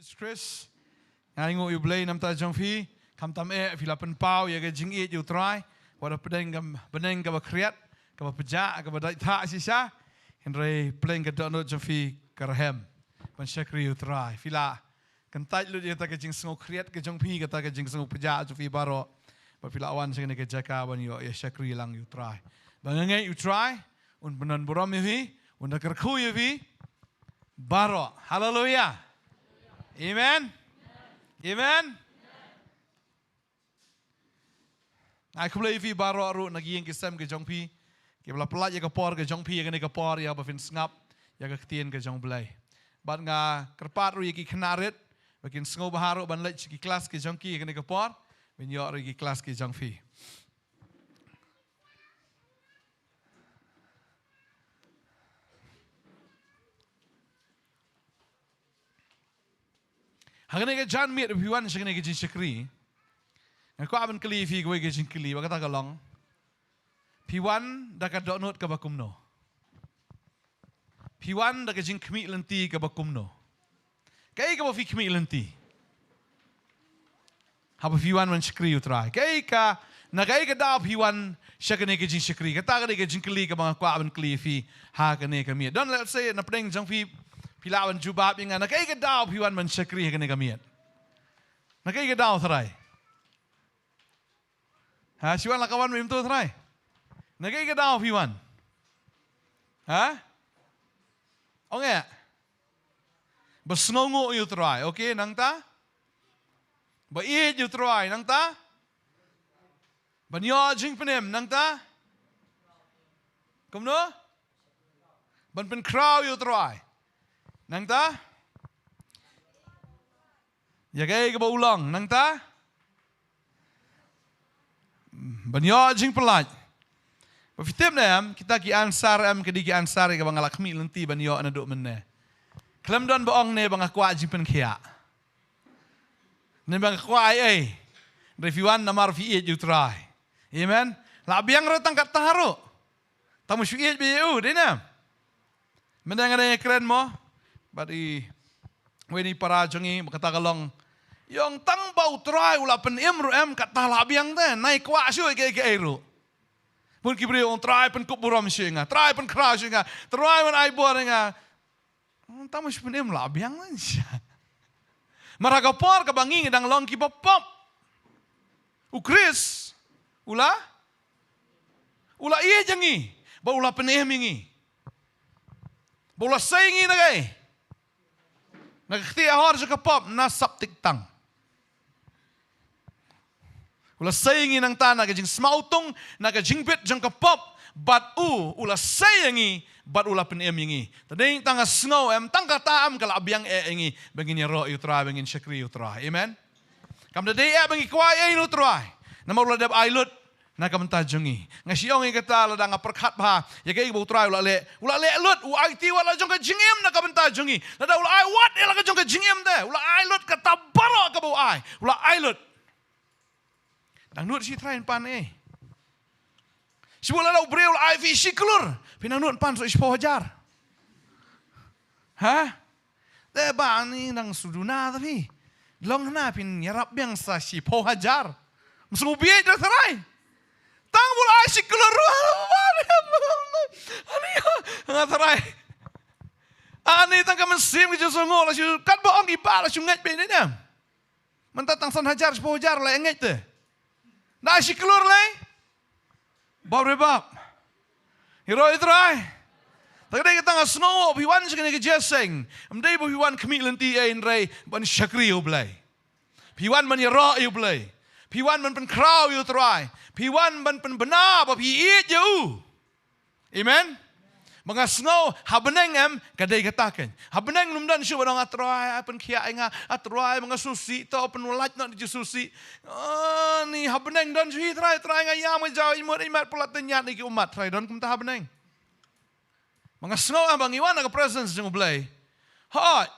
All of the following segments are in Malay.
Jesus Christ ngai ngo yu blai nam ta jong phi kam tam phila pen pau ya ga jing it yu try wada pedeng ka ba kriat ka ba peja ka ba dai tha si sa henry pleng ka do no jong phi karhem ban shakri yu try phila kan tai lu ya ta ka jing sngo kriat ka jong phi ka ta ka jing sngo peja jong phi baro ba phila wan sing ne ka jaka ban yo ya shakri lang yu try ba ngai yu try un benan buram yu phi un da kerkhu yu phi baro hallelujah amen amen ai không lấy phi baro ru nagi yang kisam ke jong phi ke bla plat ya ke por ke jong phi ya ke por ya ba fin ngap ya ke tien ke jong blai bat nga kerpat ru ki knarit bakin sngo baharo ban lech ki kelas ke jong ki ke por ben yo ru ki kelas ke jong phi hagane ke jan mit phi wan shagane ke jin shakri ko aban kli fi go ke jin kli ba kata kalong phi wan da ka do not ka bakum no phi wan da ke jin khmi lenti ka bakum no kai ka ba fi khmi lenti ha ba phi wan man shakri utrai kai ka na kai ka da phi wan shagane ke jin shakri ka ta ke jin kli ka ba ko aban kli fi ha ka ne ka mi don't let's say na preng jang fi Pilawan jubab yang na kai ka daw piwan man shakri ka ne kamiat. Na kai ka daw tharai. Ha siwan la kawan mim tu tharai. Na kai ka daw piwan. Ha? Onge. Basngongo yu tharai, okay nang ta? Ba id yu tharai nang ta? Banyo jing penem nang ta? Kumno? Ban pen kraw yu tharai. Nang ta? Ya kay ka ba ulang? Nang ta? Banyo jing pelaj. Pafitim na yam, kita ki ansar am kedi ki ansar ka bang lakmi lenti banyo na do menne. Klam don boong ne bang akwa jing pen khia. Ne bang akwa ai. Refiwan namar fi you try. Amen. La biang ratang kat taharo. Tamu fi be u de na. Mendang ada keren mo. Badi weni para jongi kata kalong yang tang bau try ula pen emru em kata labiang te nai kwa shu ke eru pun kibri on try pen kup buram singa try pen kra singa try wen ai boringa tang mas pen em labiang sia maraga por ka bangi dang long ki pop u Chris ula iya jangi ba ula pen emingi ba ula saingi na gai Nagkti ahor sa kapop na saptik tang. Ula sayangi ng ta nagajing smautong nagajing bit jang kapop bat ula sayangi bat ula penemingi. Tading tanga snow em tang kataam kalabyang engi bangin ro yutra bangin shakri yutra. Amen. Kam day bangi kwai ay nutra. Namawla dab ailut nakamantajongi. Nga siyong kata ladang perkhat ba ya kay bu try ula le lut u IT wala jong ka jingem nakamantajongi lada ula ai what ela ka jong ka jingem de ula ai lut ka tabaro ka bu ai ula ai lut dang nut si train pan si wala ula breu ula ai fi siklur pinang nut pan so ispo hajar ha de ba ni nang suduna tapi long na pin yarap yang sa si po hajar musubiye de sarai tang bul ai si keluar ani ngatarai ani tang kamen sim ke joso ngol si kat boong ki bala si ngat be ni na menta tang san hajar 10 hajar la ngat te na si keluar lai bab rebab hiro itrai tagdai kita nga snow biwan si kene ke jeseng mdai bo biwan kmi lenti ai nrai ban shakri u blai biwan man yaro u blai biwan man pen kraw u trai Piwan ban pen benar ba pi it you. Amen. Mga snow habeneng em kadai katakan. Habeneng numdan syu barang atrai pen kia nga atrai mga susi to pen ulat na di susi. Ni habeneng don syu trai nga ya ma jaw imut imat pulat nyat ni umat trai don kum ta habeneng. Mga snow ang bangiwan ang presence jeng blay. Hot.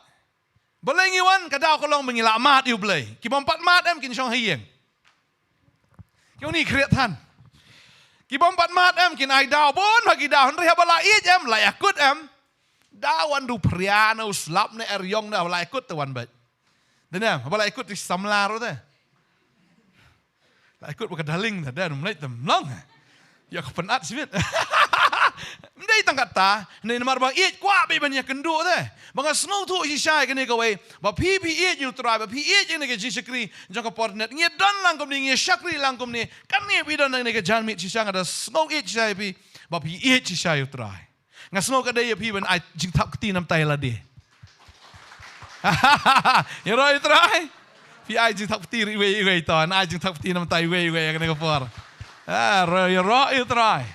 Baleng iwan kadaw kolong mengilamat you blay. Kibompat mat em kin syong hiyeng. Kau ni kreat han. Kibom pat mat em kin ai daw bon bagi daw henry habala ij em la yakut em dawan du priano slap ne eryong na la yakut tuan bat. Dan apa lah ikut di samlar tu. Lah ikut bukan daling dah dan mulai temlang. Ya aku penat sih. Mendai tangkat ta, ni namar bang iet kuat be banyak kenduk tu. Bang snow tu si syai kene kau wei. Ba pi iet you try, ba pi iet ni ke jisikri jang ka pornet. Ngi dan langkom ni ngi syakri langkom ni. Kan ni pi dan ni ke janmit si syang ada snow iet syai pi. Ba pi iet si syai you try. Ngas snow ka dai pi ban ai jing tap keti nam tai la de. Ya roi try. Pi ai jing tap keti wei ton, ai jing tap keti nam tai wei kene ka por. Roi try.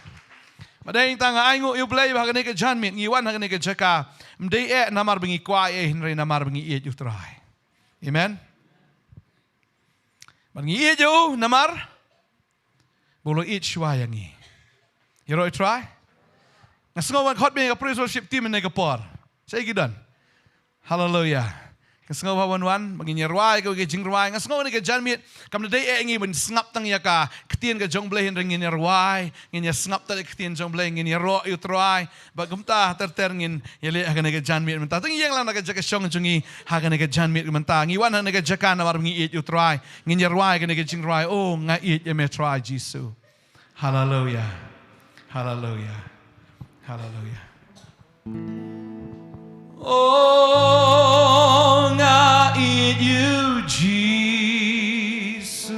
Madai tanga aingu you play ba kene ke janmit ngiwan kene ke jaka mdai namar bingi kwa hinre namar bingi iet you try. Amen. Bingi iet you namar bolo iet shwa yangi. You know try? Ngasngawan khot be ka praise worship team ne ka por. Say gidan. Hallelujah. Ngasngawan wan bingi nyerwai ko ke jingrwai ngasngawan ke janmit kam dai ngi ben snap tang ya ka ketien ka jong bleh ring nyerwai ngi snap ta ketien jong bleh ngi ro you try ba gumta ter ngin yele ha ke janmit menta tang yang lang na ka jaka shong jungi ha ke janmit menta ngi wan na ke jaka na war bingi you try ngi nyerwai ke jingrwai oh nga eat ye me try jisu. Hallelujah. Hallelujah. Hallelujah. Oh, nga eat you, Jesus.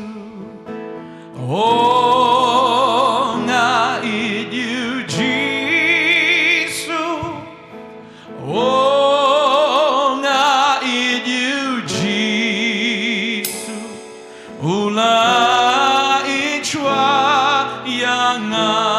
Oh, nga eat you, Jesus. Oh, nga eat you, Jesus. Ula ichwa yanga.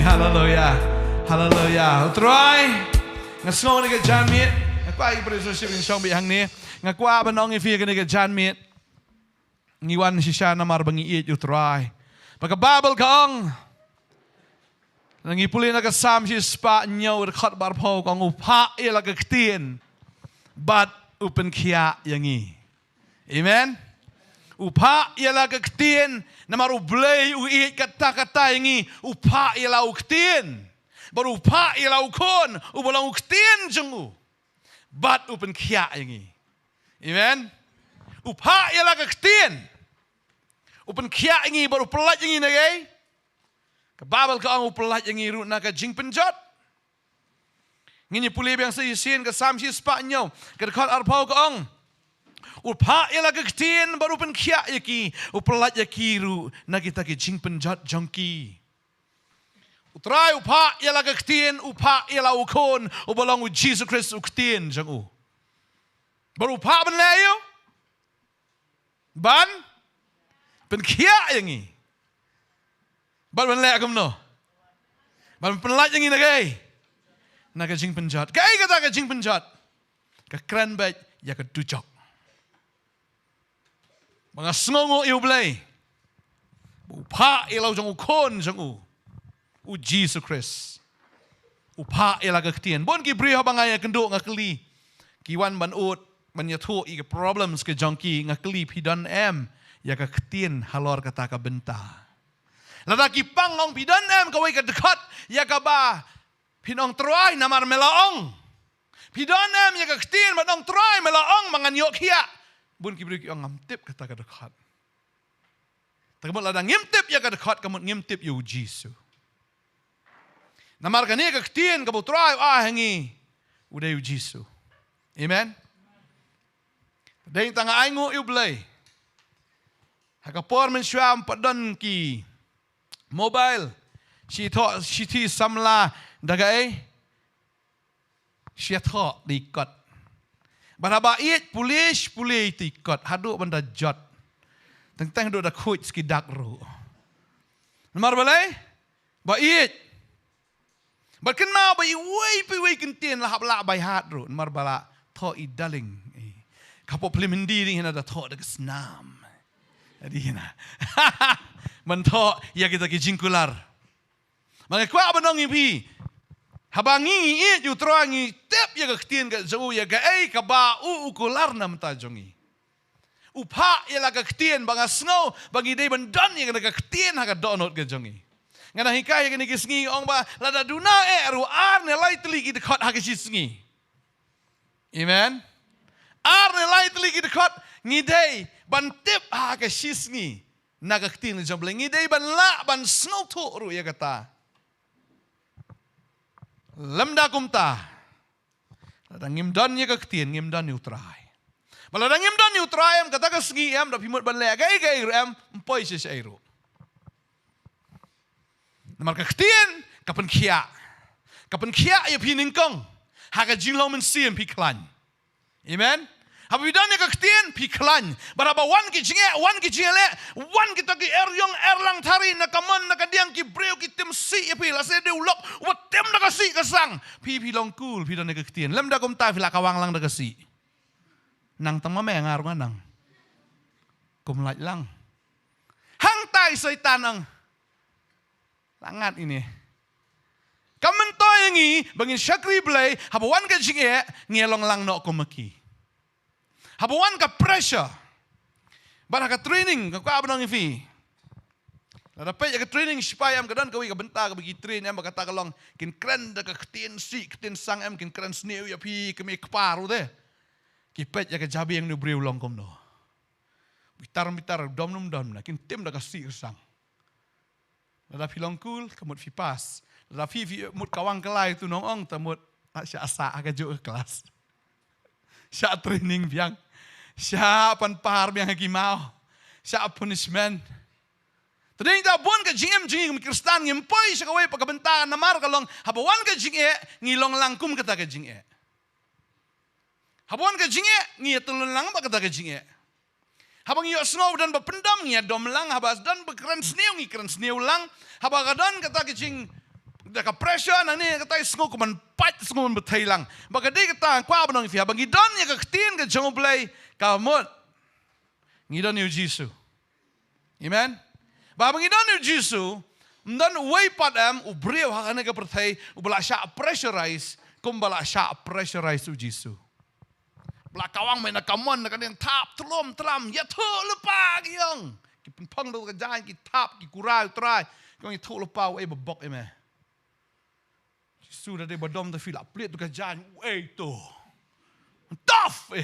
Hallelujah. Hallelujah. Try. Ngasngaw ni ka janmit. Ngakwa i-preserve ni siyang bihang ni. Ngakwa ba nong i-feel ka ni ka janmit. Ngiwan si siya na marbangi iit you try. Pagka-babel kaong. Nangipuli na kasam si spa nyaw rekat barpaw kong upa ila kaktiin. But upen kia yangi. Amen? Upa ila kaktiin. Na marublay uiit kata-kata yangi. Upa ila uktiin. baru pa ilau kon ubalang uktien jengu bat upen kia yangi. Amen. Upha ialah kektien. Upen kia yangi baru pelat yangi nagai. Kababal ka ang upelat yangi ru na ka jing penjat. Ngini pulih yang seisin ke samsi spanyol ke dekat arpau ka ang. Upha ialah kektien baru upen kia yaki upelat yaki ru na kita ke jing penjat jangki. Utrai upha ialah kektien upha ialah ukon ubalang u Jesus Christ uktien jangu. Baru upha ben layo. Ban pen kia yang ini. Ban lek kum no. Ban penlat yang ini nagai. Naga jing penjat. Kai kata ka jing penjat. Ka kran baik ya ka dujok. Mga sngongo iu blay. Upha ilau jang ukon jang u. U Jesus Christ. Upha ilau ka ketien. Bon ki bri habangaya kendo ngakeli. Kiwan ban ut. Menyatu ika problems ke jangki ngakli pidan ya ka ketien halor kata ka benta. Lada ki pangong pidan kawai ka dekat ya ka ba pinong troai namar melaong. Pidan ya ka ketien manong troai melaong mangan yok hia. Bun ki beri ki ngamtip kata ka dekat. Takamot lada ngimtip ya ka dekat kamot ngimtip yu Jisu. Namar ka ni ka ketien ka troai hengi udah yu Jisu. Amen. Dahing tanga aingo iublay. Hakapor men syam padon ki mobile. Si ti samla dagai. Si thok dikot. Baraba iet pulis tikot haduk benda jot. Teng do da kuit skidak ru. Namar balai? Ba iet. Bakan mau ba iwei kentien lahap la bai hat ru. Namar bala tho I daling. Kapok pelimindi ni hina dah thok dekat senam. Jadi hina. Menthok ya kita ki jingkular. Maka kuat abanong ipi. Habangi it yu terangi tep ya ka ketien ka jauh ya ka ka ba ukular na mentajongi. Upha ya la ka ketien banga snow bagi dei bandan ya ka ketien ha ka donot ka jongi. Ngana hikai ya ni kisngi ong ba lada duna ru ar ne lai teli ki dekat ha ka sisngi. Amen. Arne lai teligi dekat ngidei ban tip ha ka sisngi naga ktin jamble ngidei ban la ban snow to ru ya kata lamda kumta ada ngimdan ya ka ktin ngimdan utrai bala da ngimdan utrai am kata ka sngi am da pimut ban le gai am mpoi se ru namar ka ktin kapan kia ya piningkong ha ka jinglong men siem piklan. Amen. Habi dan ya ketien piklan. Berapa wan ki jinge le, wan kita ki erlang tari nakaman nakadiang ki breu ki tim si ya pi la se de ulok, wat tem nakasi kasang. Pi long cool pi dan ya ketien. Lem da kom ta fila kawang lang nakasi. Nang tama me ngarung nang. Kom laj lang. Hang tai setan ang. Langat ini. Kamen to yangi bangin syakri blay habawan ka jinge ngelong lang no komaki. Habawan ka pressure. Bara ka training ka abang ifi. La dapat ya ka training supaya am kadan kawi ka benta ka bagi train am kata kalong kin kren da ka ketien si ketien sang am kin kren sneu ya pi kemi kparu de. Kipet ya ka jabi yang nu breu long kom no. Bitar dom na kin tim da ka si sang. La pilong cool kamut fi pas. Rafi mut kawang kelai tu nong tamut sya asa aga jo kelas. Sya training biang. Sya pan par biang hagi mau. Sya punishment. Tadeng ta bon ka jingem Kristan ngempoi sya kawai pagabenta namar kalong habawan ka jinge ngilong langkum kata ka jinge. Habawan ka jinge ngitulun lang ba kata ka jinge. Habang iyo snow dan bapendam ngia dom lang habas dan bekeren sneu lang habagadan kata ka jing daka pressure na ni kata isngo ko man pat isngo man betay lang baga di kata kwa banong fi habang idon ya ka ketien ka jong play ka mot ngidon yu Jisu. Amen. Ba habang idon yu Jisu mdan way pat am ubriw hakane ka pertay ubala sya pressurize kum bala sya pressurize u Jisu. Bala kawang may nakamon na kaniyang tap tulom tram ya tu lupa giyong kipun pang do ka jahan ki tap ki kuray try kung itu lupa way babok ime. Sudah dia badom tu feel pelit tu kajan. Tu. Tough.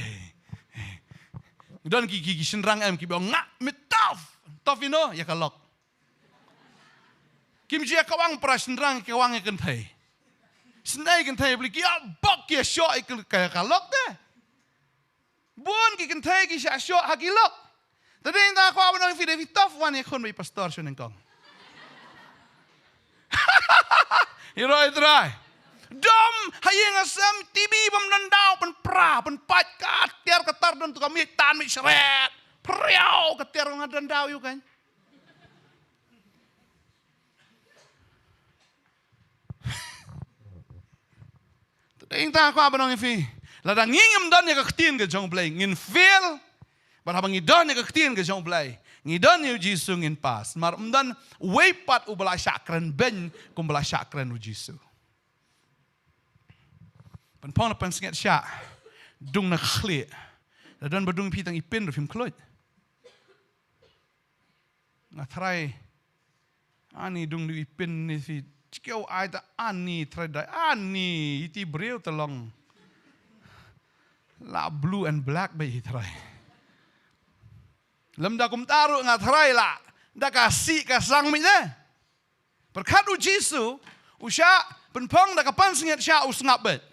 Dan gigi senrang em ki bilang ngak me tough. Tough you know ya kalok. Kim jia kawang pra senrang kawang ya kentai. Senai kentai beli ki bak ya syok kaya kalok deh. Bun ki kentai ki syok hakilok. Tadi entah aku apa nang video tough one ya kon mai pastor suneng kong. Irai. Dom hayang asam TV bam nandau pen pra pen pat kat tiar ketar dan tu kami tan mi seret. Priau ketir ngadandau yu kan. Tadi entah aku apa nang fi. Ladang ngingem dan ya ketin ke jong play ngin feel. Barhabang idon ya ketin ke jong play. Ngidon yu Jisu ngin pas. Mar umdan weipat u bela syakren ben kum bela syakren u Jisu. Penpong na pensinget syak. Dung na khli. Dan badung pitang ipin ru fim kloit. Ngatrai. Ani dung du ipin ni fi. Cikau ai ta ani tradai. Ani iti breu telong. La blue and black bay hitrai. Lem da kum taruh ngatrai la. Da kasih kasang mi ne. Berkat u Jisu. Usya penpong da kapan singet syak usngap bet.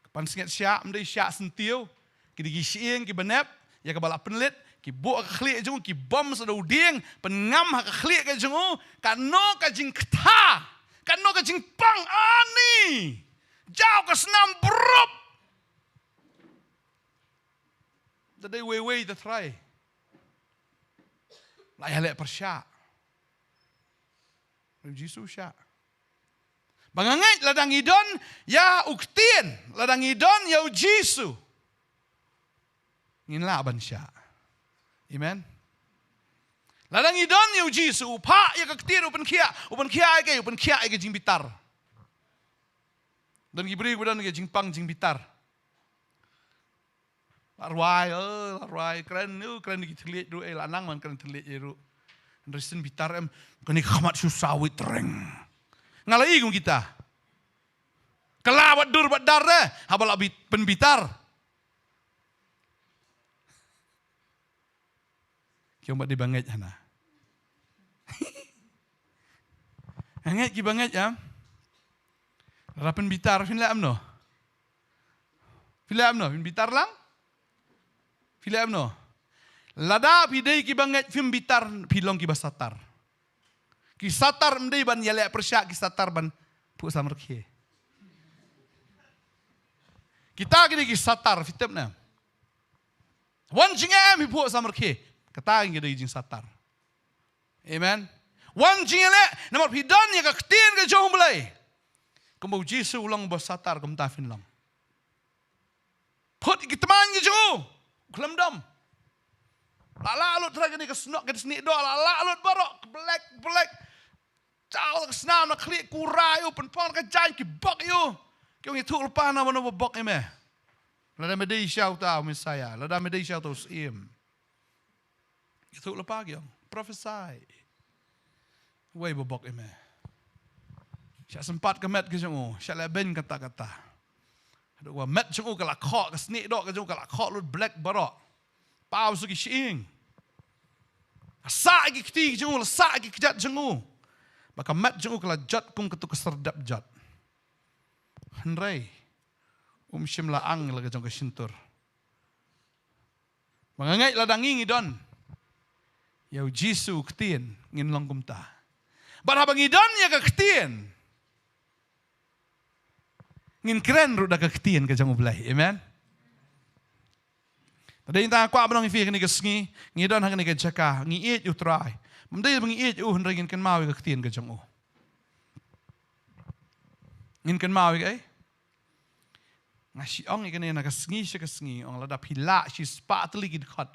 Pan singet syak mendai syak sentiu ki digi sieng ki benep ya ke balap penlit ki buak ke khlik jung ki bom sedau ding pengam ha ke khlik ke jung kano ka jing kta kano ka jing pang ani jau ke senam berup tadai wei the try la ya le persyak Jisu syak Bangangai ladang idon ya uktien. Ladang idon ya Jisu. Ngin la ban sya. Amen. Ladang idon ya Jisu. Upa ya uktien upan kia. Upan kia ay jing bitar. Dan gibri budan ke jing pang jing bitar. Larwai keren di terlihat du lanang man keren terlihat jeru. Resin bitar em kani khamat susawit reng. Ngalai kum kita. Kelawat dur badar deh. Habal abit penbitar. Kau mbak dibanget hana. Hangat ki banget ya. Rapen bitar fin lam no. Filam no, fin bitar lang. Filam no. Lada pidai ki banget fin bitar pilong ki basatar. Kisatar mendai ban yalek persyak kisatar ban pu samerkhe. Kita gini kisatar fitem na. Wan jingam pu samerkhe. Kata gini jing satar. Amen. Wan jingale namar pidan ya kaktin ke jauh belai. Kembau Jisu ulang basatar kem tafin lang. Put ikiteman ke jauh. Kelam dam. Lala alut teraga ni kesenok ke seni do lala alut barok black. Cau ke senam nak klik kurai u penpon ke jan ki bok you. Kau ni tu lepas nama nama bok ime. Lada medai syau tau Mesaya. Lada medai syau tau sim. Itu lepas kau. Prophesy. Wei bok ime. Syak sempat ke met ke jengu. Syak leben kata-kata. Aduh gua met jengu ke lakok ke seni dok ke jengu ke lakok lut black barok. Pau suki sying. Asak ki keti jengu. Asak ki kejat jengu. Maka mat jengu kala jat kum ketuk keserdap jat. Henrai. Syim laang laga jong kesintur. Mangangai ladang ingi don. Yau Jisu ketien ngin long kum ta. Barhabang idon ya ke ketien. Ngin keren ruda ke ketien ke jong ublai. Amen. Tadi intang aku abang ngi kini kesengi. Ngidon hang ni ke jaka. Ngiit utrai. Mendai mengiit henrai ngin ken mawi ke ketien ke jong ngin ken mawi ke ngasi ong ikan nak kesengi se kesengi ong lada pila si spa teli ki dekat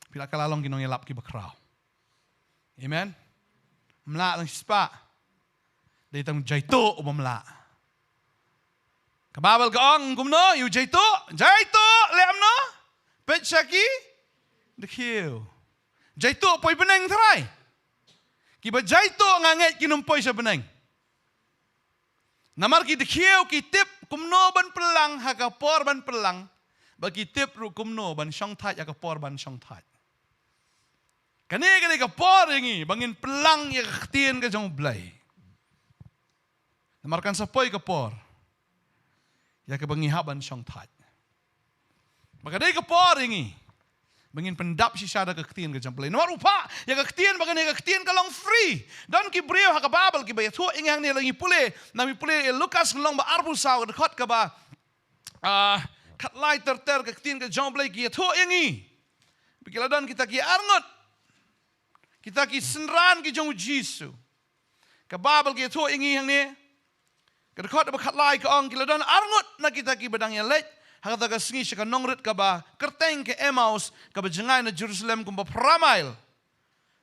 pila kalalong kinong yelap ki bakrau. Amen. Mla lang si spa dai tang jaito o mamla kababal ka ong kumno yu jaito lem no pet saki dekhiu jaito poi peneng trai Kiba jaito nganget kinumpoy sa beneng. Namar ki dikhiyaw ki tip kumno ban pelang hakapor ban pelang. Bagi tip ru kumno ban syong thaj hakapor ban syong thaj. Kani kapor ingi bangin pelang ya ketien ke jong blay. Namarkan sapoy kapor. Ya ke bangi haban syong thaj. Maka day kapor ingi. Bangin pendap si syada ke ketien ke jong blay. Namar upa ya ke ketien bagan ya ke ketien kalong free. Dan ki brio hakababal ki bayat ho ingi hang ni langi pule. Nami pule Lukas ngelong ba arbu saw dekat ke ba kat lai ter ke ketien ke jong blay ki ya ho ingi. Bikiladan kita ki arngot. Kita ki senran ki jong Jisu. Kababal ki to ingi hang ni. Kadakot ba khatlai ka ong kiladon arngot na kita ki badang ya lech. Hakata ka singi ka nongrit ka ba kerteng ke Emmaus ka ba jengay na Jerusalem kumba pramail.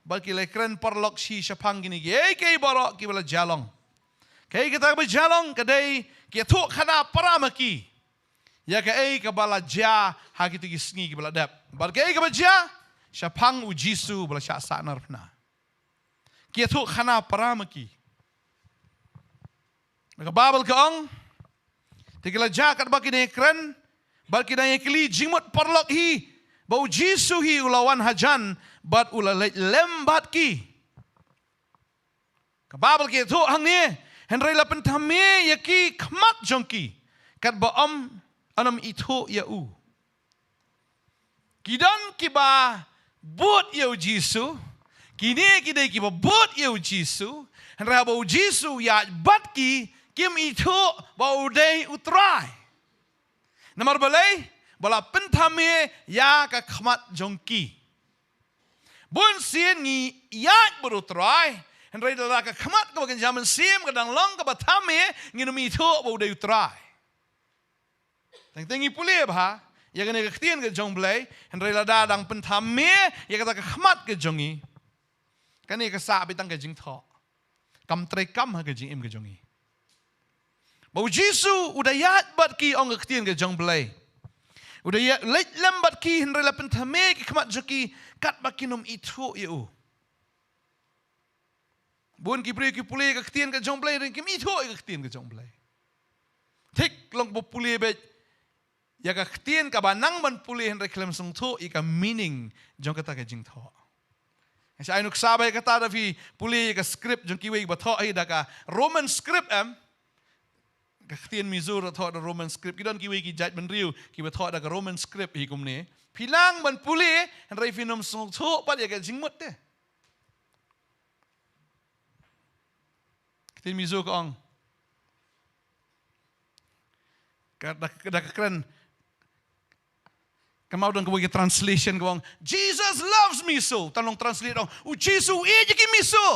Balki le kren parlok si syapang gini ki kay borok ki bala jalong. Kay kita ba jalong kadai ki to khana paramaki. Ya ka ka bala ja ha kita ki singi ki bala dap. Balki ka ba ja syapang u Jisu bala syak sanar pna. Kia tu khana paramaki. Maka babal ka ong. Tigala jakat baki na ekran. Balki na ekli jingmut parlok hi. Bau Jisu hi ulawan hajan. Bat ula lembat ki. Kababal kia tu hang ni. Henry la pentame yaki kmat jongki. Kat ba anam itu ya u. Kidan kiba buat ya Jisu, kini kita kiba buat ya Jisu, hendak bau Jisu ya bat ki kim itu bau day utrai. Namar balai bala pentame ya ka khmat jongki. Bun sien ni ya berutrai, hendak dah ka khmat ka bagian zaman sim kadang long ka batame nginum itu bau day utrai. Teng-tengi pulih bah. Ya kena ketien ke jong blay, henry lada dang pentame, ya kata khmat ke jongi. Kani ke sa bitang ke jing tho. Kam tre kam ha ke jing im ke jongi. Bau Jisu udah yat bat ki ong ke ketien ke jong blay. Udah ya leit lem bat ki henry la pentame ke khmat joki kat bakinum itu eu. Bun ki pri ki pule ke ketien ke jong blay ring kim itu ke ketien ke jong blay. Tik long bo pule bet ya ka ketien ka banang ban pulih henry klem sung tho ika meaning jong kata ke jing tho. Sa ainuk sabay kata da fi pulih ka script jong kiwe ba tho ai da ka Roman script ka ketien mizur tho da Roman script kidon kiwe ki jat ban riu ki ba tho da ka Roman script hi kum ne. Pilang ban pulih henry finom sung tho pat ya ka jing mot de. Ketien mizur ka ong. Kada keren Kamau dong kebuki translation kawang Jesus loves me so. Tolong translate dong. Jisu ki me so.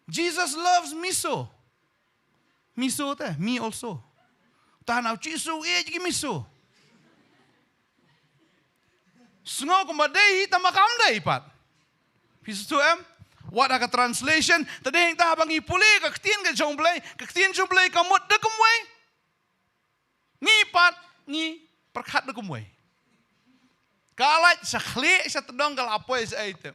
Jesus loves me so. Me so teh, me also. Tahan Jisu ki me so. Sungau kumadai tamakam dai pat. Pisu what aga translation? Tadi yang tahabang ipuli kaktin ke jomblay, kaktin jomblay kamut dekumway. Ni pat ni perkat dekumway. Kalat sakli sa tedong kal apoy sa item.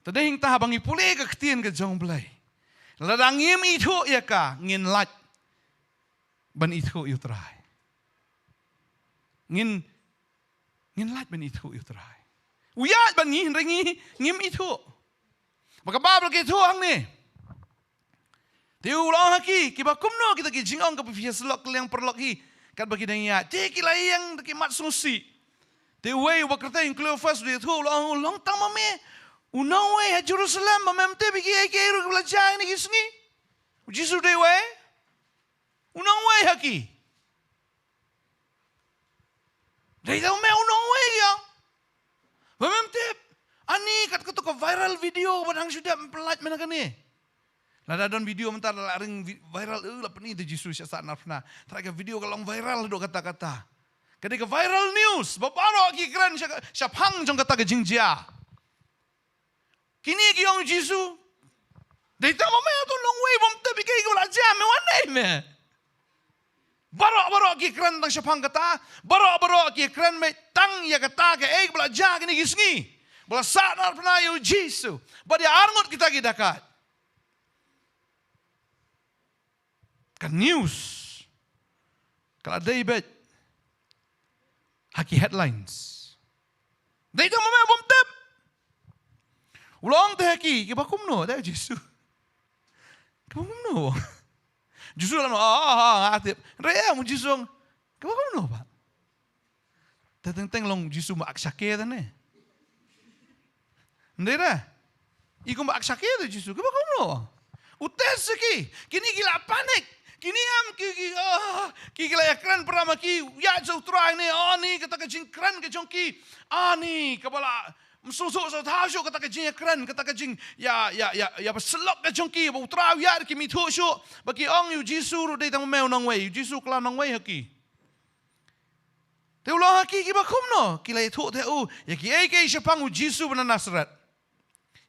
Tadi yang tahabang ipuli kaktin ke jomblay. Ladangim itu ya ka ngin lat ban itu utrai. Ngin lat ban itu utrai. Uyat ban ringi ngim itu. Maka babel ke itu hang ni. Tiu ulang haki kiba kumno kita ki jingong ka pifia selok yang perlok hi kat bagi danya. Ti ki layang ki mat sungsi. Tiu way wakrta in Cleophas dia tu ulang tang mame. Unang way ha Jerusalem mamem te bigi ai ke ru belajar ni kisngi. Jisu de way. Unang way haki. Dai tau me unang way ya. Mamem te ani kat ketuk viral video badang sudah pelat mana kan ni. Lada don video mentar laring viral lah peni de Jisu sya narfna. Teraga video kalong viral do kata-kata. Ketika viral news baparo ki keren sya hang jong kata ke jingjia. Kini ki yong Jisu. Dai ta mo me to long way bom te bikai ko la jam me wanai me. Barok ki keren tang sya hang kata. Barok ki keren me tang ya kata ke belajar kini gisngi. Bala sanar pernah yu Jisu. Badi arngot kita gidakat. Kan news. Kalau David. Haki headlines. David mamaya bom tep. Ulang teh haki. Kiba kumno. Dah Jisu. Kiba kumno. Jisu lah no. Ngatip. Raya mo Jisu. Kiba kumno pak. Tenteng long Jisu maaksake tane. Ndera. Iku maaksake tu Jisu. Kiba kumno. Utes ki. Kini gila panik. Kini am ki gila kran perama ki ya jauh try ni ni kata kajing kran ke jongki ni kepala musuh so tahu kata kajing kran kata kajing ya selok ke jongki bau try ya ki mitu syo bagi ong yu Jisu dei tang meu nong wei Jisu kala nong wei haki te ulah haki ki bakum no ki lai thu te ya ki ai ke sepang u Jisu bana Nazaret.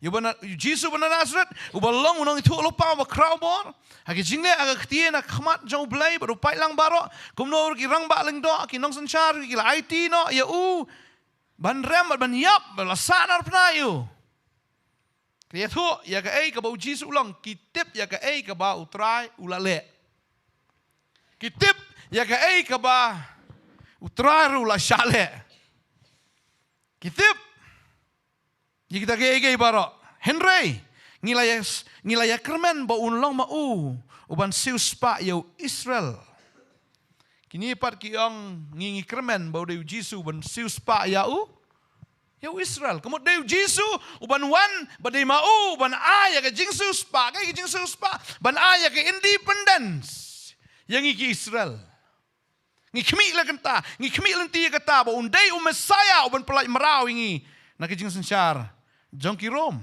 Yu Jisu bana Nazaret ubalong unong itu lupa ba crowbor haki jingle aga ktie na khmat jong blai baru pai lang baro kumno ki rang ba leng do ki nong sanchar ki la IT no ya ban rem ban yap la sanar pna yu kria thu ya ka ai ka ba Jisu long ki tip ya ka ai ka ba utrai ulale ki tip ya ka ai ka ba utrai ula shale ki tip Jika kita gay baro Henry ngilaya kermen ba unlong mau uban sius pa yo Israel. Kini pat kiong ngingi kermen ba de Jisu ban sius pa ya Israel. Kemud de Jisu uban wan ba de mau ban aya ke jing sius pa ban aya ke independence yang iki Israel. Ngi khmi la kanta ngi khmi lenti kata ba undai Messiah uban pelai merau ingi na ke jing sensyar. Jongki Rom.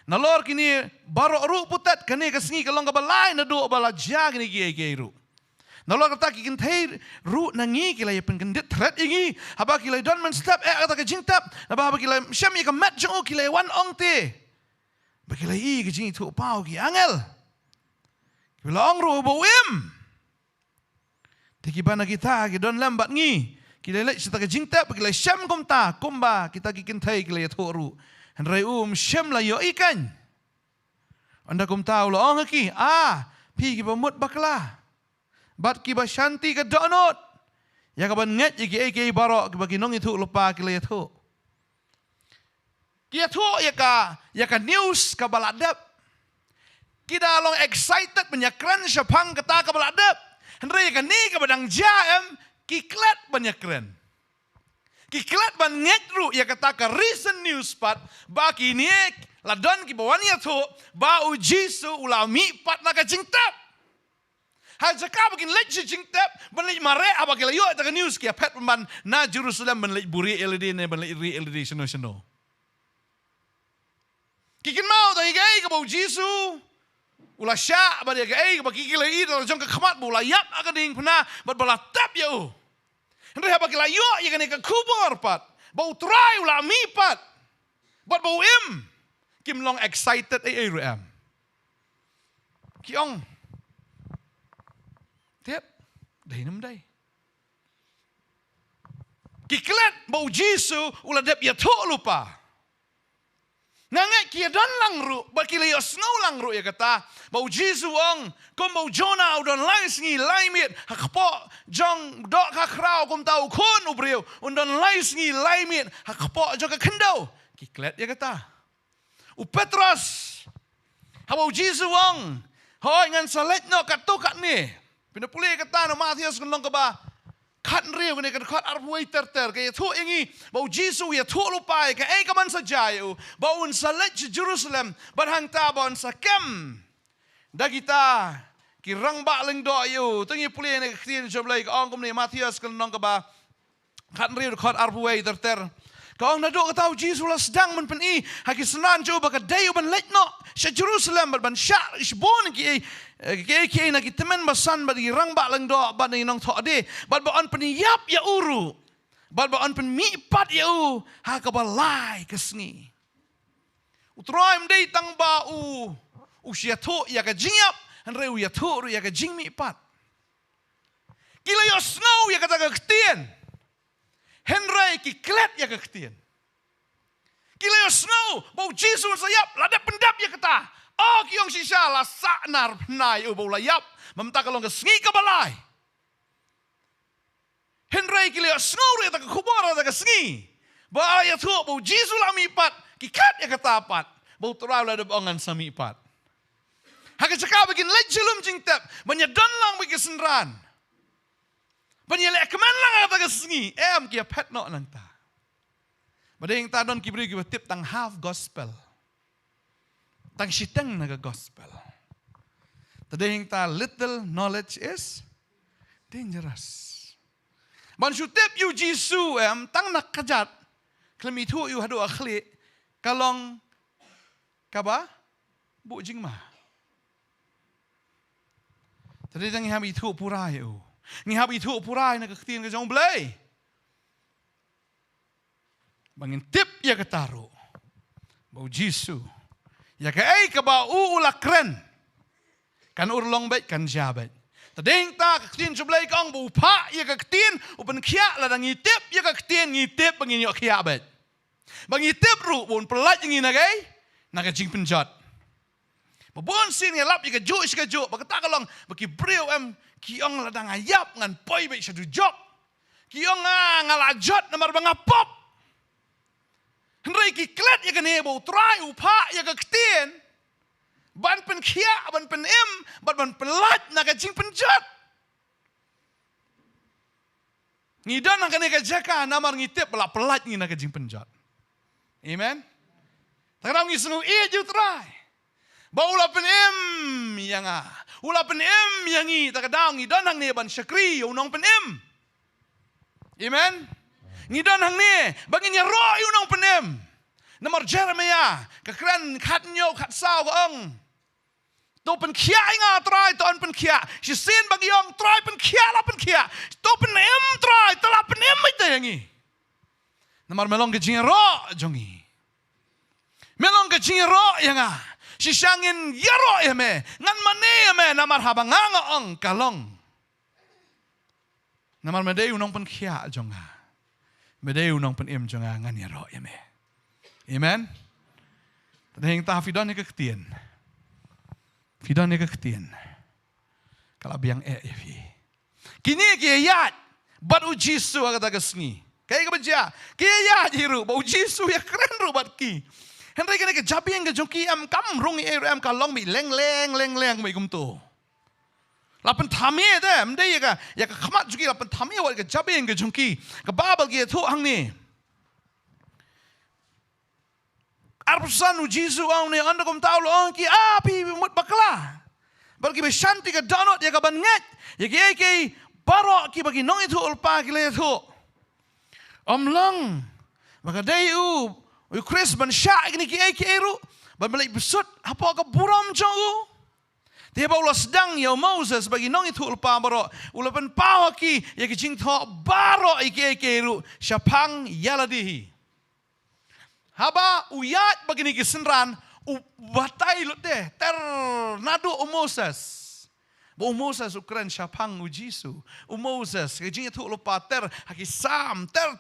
Nalor kini baro ru putat kani kasngi kalong kabalay na do bala jag ni gi ru. Nalor kata ki kintai ru nangi kilay penggendit threat ingi haba kilay don man step kata ka jingtap haba kilay syam ka mat jong kilay wan ong te. Ba kilay ki jing tu pau ki angel. Bila ong ru bo im. Tiki bana kita ki don lambat ngi kilay lek sita ka jingtap kilay syam kumta kumba kita ki kintai kilay tu ru. Henry syam la yo ikan. Anda kum tahu lo ong ki pi ki bamut bakla. Bat ki ba shanti ka donot. Ya ka ban nget ki baro ki bagi nong itu lupa ki le itu. Ki itu ya ka news ka baladap. Kita long excited penyakran syapang kata ka baladap. Henry ka ni ka badang jaem ki klat penyakran. Kiklat ban ngetru ya kata ka recent news pat baki ni ladon ki bawani tu ba u Jisu ulami pat na ka jingtap. Ha jaka bakin lek jingtap ban lek mare abaki la yo ta news ki pet ban na Jerusalem ban lek buri LED ne ban lek ri LED seno. Kikin mau ta igai ka ba u Jisu ula sya ba dia ka baki ki la i da jong ka khmat bu la yap akading pna bat bala tap ya Henry haba kila yo ya kan ikan kubur pat. Bau try ulah mi pat. But bau im. Kim long excited am. Kiong. Tiap. Day nam day. Kiklet bau Jisu ulah dep ya to lupa. Nangai kia don lang ru, ba kila yo snow lang ru ya kata. Bau Jisu ong, kom bau Jonah udon lai singi lai mit, hakpo jong dok hakrau kom tau kun ubriu, undon lai singi lai mit, hakpo jong ka kendau. Kiklet ya kata. U Petros, habau Jisu ong, hoi ngan salet no katukat ni. Pinapuli kata no Matius kandong ka ba. Kat riu kene kat arway terter kaya tu ingi bau Jisu ya tu lupai ka ka man sajayu bau salet Jerusalem barhang tabon sa kem dagita kirang ba leng do yu tungi puli ne ktin joblai ka ong kumni Matius kan nong ka ba kat riu kat arway terter ka ong nado ka tau Jisu la sedang men peni haki senan jo ba ka dayu ban letno sa Jerusalem ban sya isbon ki na kitemen basan bagi rang ba lang do ba ni nong tho de ba on pen yap ya uru ba on pen mi pat ya ha ka ba lai kesngi utroim de tang ba sia tho ya ka jingyap han reu ya tho ya ka jing mi pat kila yo snow ya ka ta ka ktien henry ki klet ya ka ktien Kileos ngau, bau Jisu sayap, lada pendap ya kata. Oh kiong sisya la saknar penai bau layap, memta kalong kesengi kebalai. Henry kileos ngau ya tak kubur tak kesengi. Bau ya tu bau Jisu la mipat, kikat ya kata apat, bau terau lada bangan sami ipat. Haka cakap begin lejelum jingtap, banyadan lang bagi senran. Banyalek keman lang kata kesengi, kia pet nok nang ta. Madeng ta don kibri kiba tip tang half gospel. Tang siteng naga gospel. Tadeng ta little knowledge is dangerous. Ban tip yu Jisu tang nak kajat. Klemi tu yu hadu akhli kalong kaba bu jingma. Tadeng ngiham itu purai yu. Ngiham itu purai naga ketin ke jong belai. Bangin tip ya ketaru. Bau Jisu. Ya ke ka ba uula kren. Kan urlong baik kan jabat. Tadeng ta ketin sebelah kang bau pa ya ke ketin upen kia ladang ngitip ya ke ketin ngitip bangin yok kia bat. Bangin tip ru bon pelat yang nagai naga jing penjat. Babon sin ngelap ya ke juk ska juk bakata kalong baki breu kiong ladang ayap ngan poi baik satu jok. Kiong ngalajot nomor bangapop. Henry kiklet ya kene bau try upa ya ke ketien. Ban pen kia, ban pen ban pelat naga jing penjat. Ngidan naga nega jaka namar ngitip pelat ngi naga jing penjat. Amen. Takram ngi senu ju try. Bau ula pen yang ula pen yang ngi takadang ngidan nang ne ban syakri unong pen Amen. Ngidan hang ni, bangin ya roh unong penem. Namar Jeremiah, kekeren kat nyo kat sao ang. To pen kia inga try to pen kia. Si sin bagi yong try pen kia la pen kia. To pen try to la pen ite yangi. Namar melong ke jing roh jongi. Melong ke jing roh yanga. Si syangin ya roh ya me. Ngan mane ya me namar habanganga ang kalong. Namar medei unong pen kia jonga. Medeu nong pen jonga ngan ya roh ya me. Amen. Tadeng ta fidon ni ketien. Fidon ni ketien. Kalau biang ya fi. Kini kiayat bat Jisu kata kesni. Kaya kebaja. Kiayat hiru bau Jisu ya keren ru bat ki. Henry kene ke jabi yang ke jongki kam rong kalong mi leng mi kumtu. Lapan thami ada, mende ya ka khamat juki lapan thami awal ke jabe yang ke jungki, ke babal ke tu hang ni. Arpusan Jisu ang ni anda kom tahu lo ki api mut bakla. Bagi besanti ke danot ya ka banget, ya ke barok ki bagi nong itu ulpa ki le tu. Omlang, maka dayu, Chris ban syak ni ki eru, ban balik besut apa ka buram jauh. Dia bawa sedang ya Moses bagi nong itu ulpa barok. Ulapan pawaki ya kicing thok barok ike ru syapang yaladihi. Haba uyat bagi ni kisenran batai lut deh ter nadu Moses. Bo Moses ukran syapang Jisu. Moses kicing itu ulpa ter hakisam ter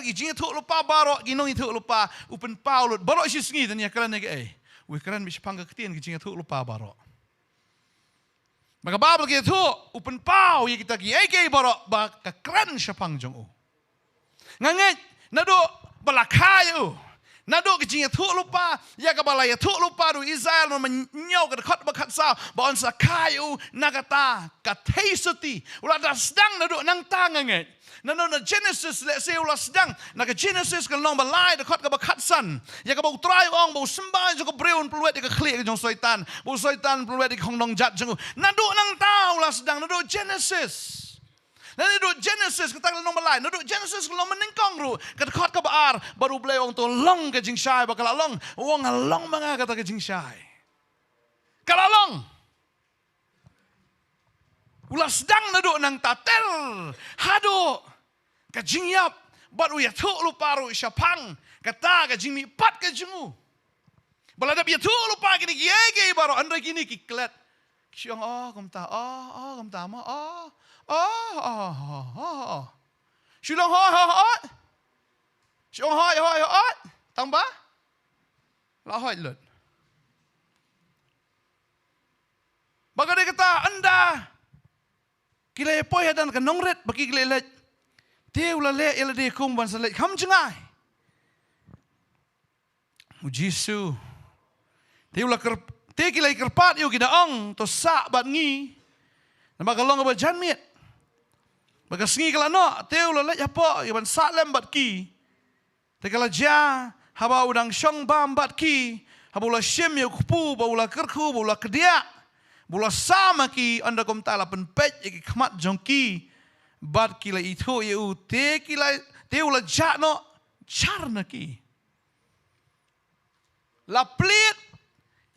kicing itu ulpa barok ginong itu ulpa upen paulut barok sisngi dan ya kran nege kran syapang ketien kicing itu ulpa barok. Maka babel gitu, upen pau ya kita kiai borok bak kekeren syapang jong u. Nganget nado balakayu, nado kecingnya tu lupa, ya kabalaya tu lupa du Israel menyau ke dekat bakat sa, baon sakayu nagata kateisuti, ulah dah sedang nado nang tanganget. Nano na Genesis let's say ulah sedang naga Genesis kalau nong balai dekat ke bakat san ya ke bau try ong bau sembah jo ke breun peluet ke klik ke jong soitan bau soitan peluet ke hong dong jat jong nado nang tau ulah sedang nado Genesis nado Genesis kita kalau nong balai nado Genesis kalau meningkong ru ke dekat ke baar baru beli ong tu long ke jing syai bakal long wong long manga kata ke jing syai kalau long ulah sedang nado nang tatel hado kajing yap baru ya tu lupa ru syapang kata kajing mi pat kajingu balada ya tu lupa gini giege baru anda gini kiklet siang kom ta kom ta ma silang siang tambah La hoi lut. Baka dia kata anda kila poi hadan kan nongret bagi kila let. Teu la le ela de kum ban salet kam jengai. Ujisu. Teu la ker te kila kerpat yo kida ong to sa bat ngi. Nama kalong ba jan miet. Baka sengi kala no teu la let apa ban sa lem bat ki. Te kala ja haba udang syong bam bat ki. Habula syem yo kupu baula kerku baula kedia. Bula sama ki anda kom tala penpet ki khamat jongki bat kila itu eu te kila te ula jano charna ki la plit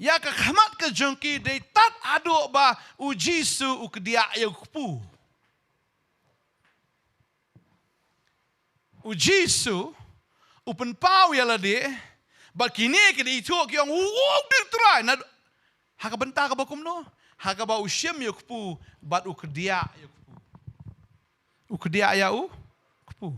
ya ka khamat ke jongki de tat adu ba ujisu ukdia eu kupu ujisu upen pau ya la de bat kini ke itu ki ong dir try na haka benta ka bakum no haka ba usyem yo kupu bat ukdia yo kupu ukdia ya u kupu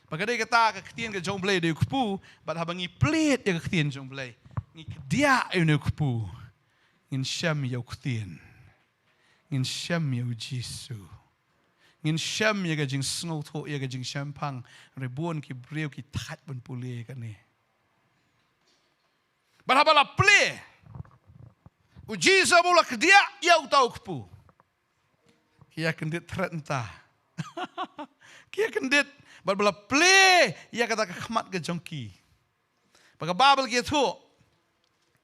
bagade kata ka ketien ke jong blai de kupu bat habangi plit ya ka ketien jong blai ngi kedia yo kupu ngin syam yo ketien ngin syam yo jisu ngin syam ya ga jing sngo tho ya ga jing champang rebon ki breu ki tat ban pule ka ni bat habala plit uji sabula kedia ya utau kupu. Kia kendit terentah. Kia kendit berbela play ya kata khamat ke jongki. Baka babel kia tu.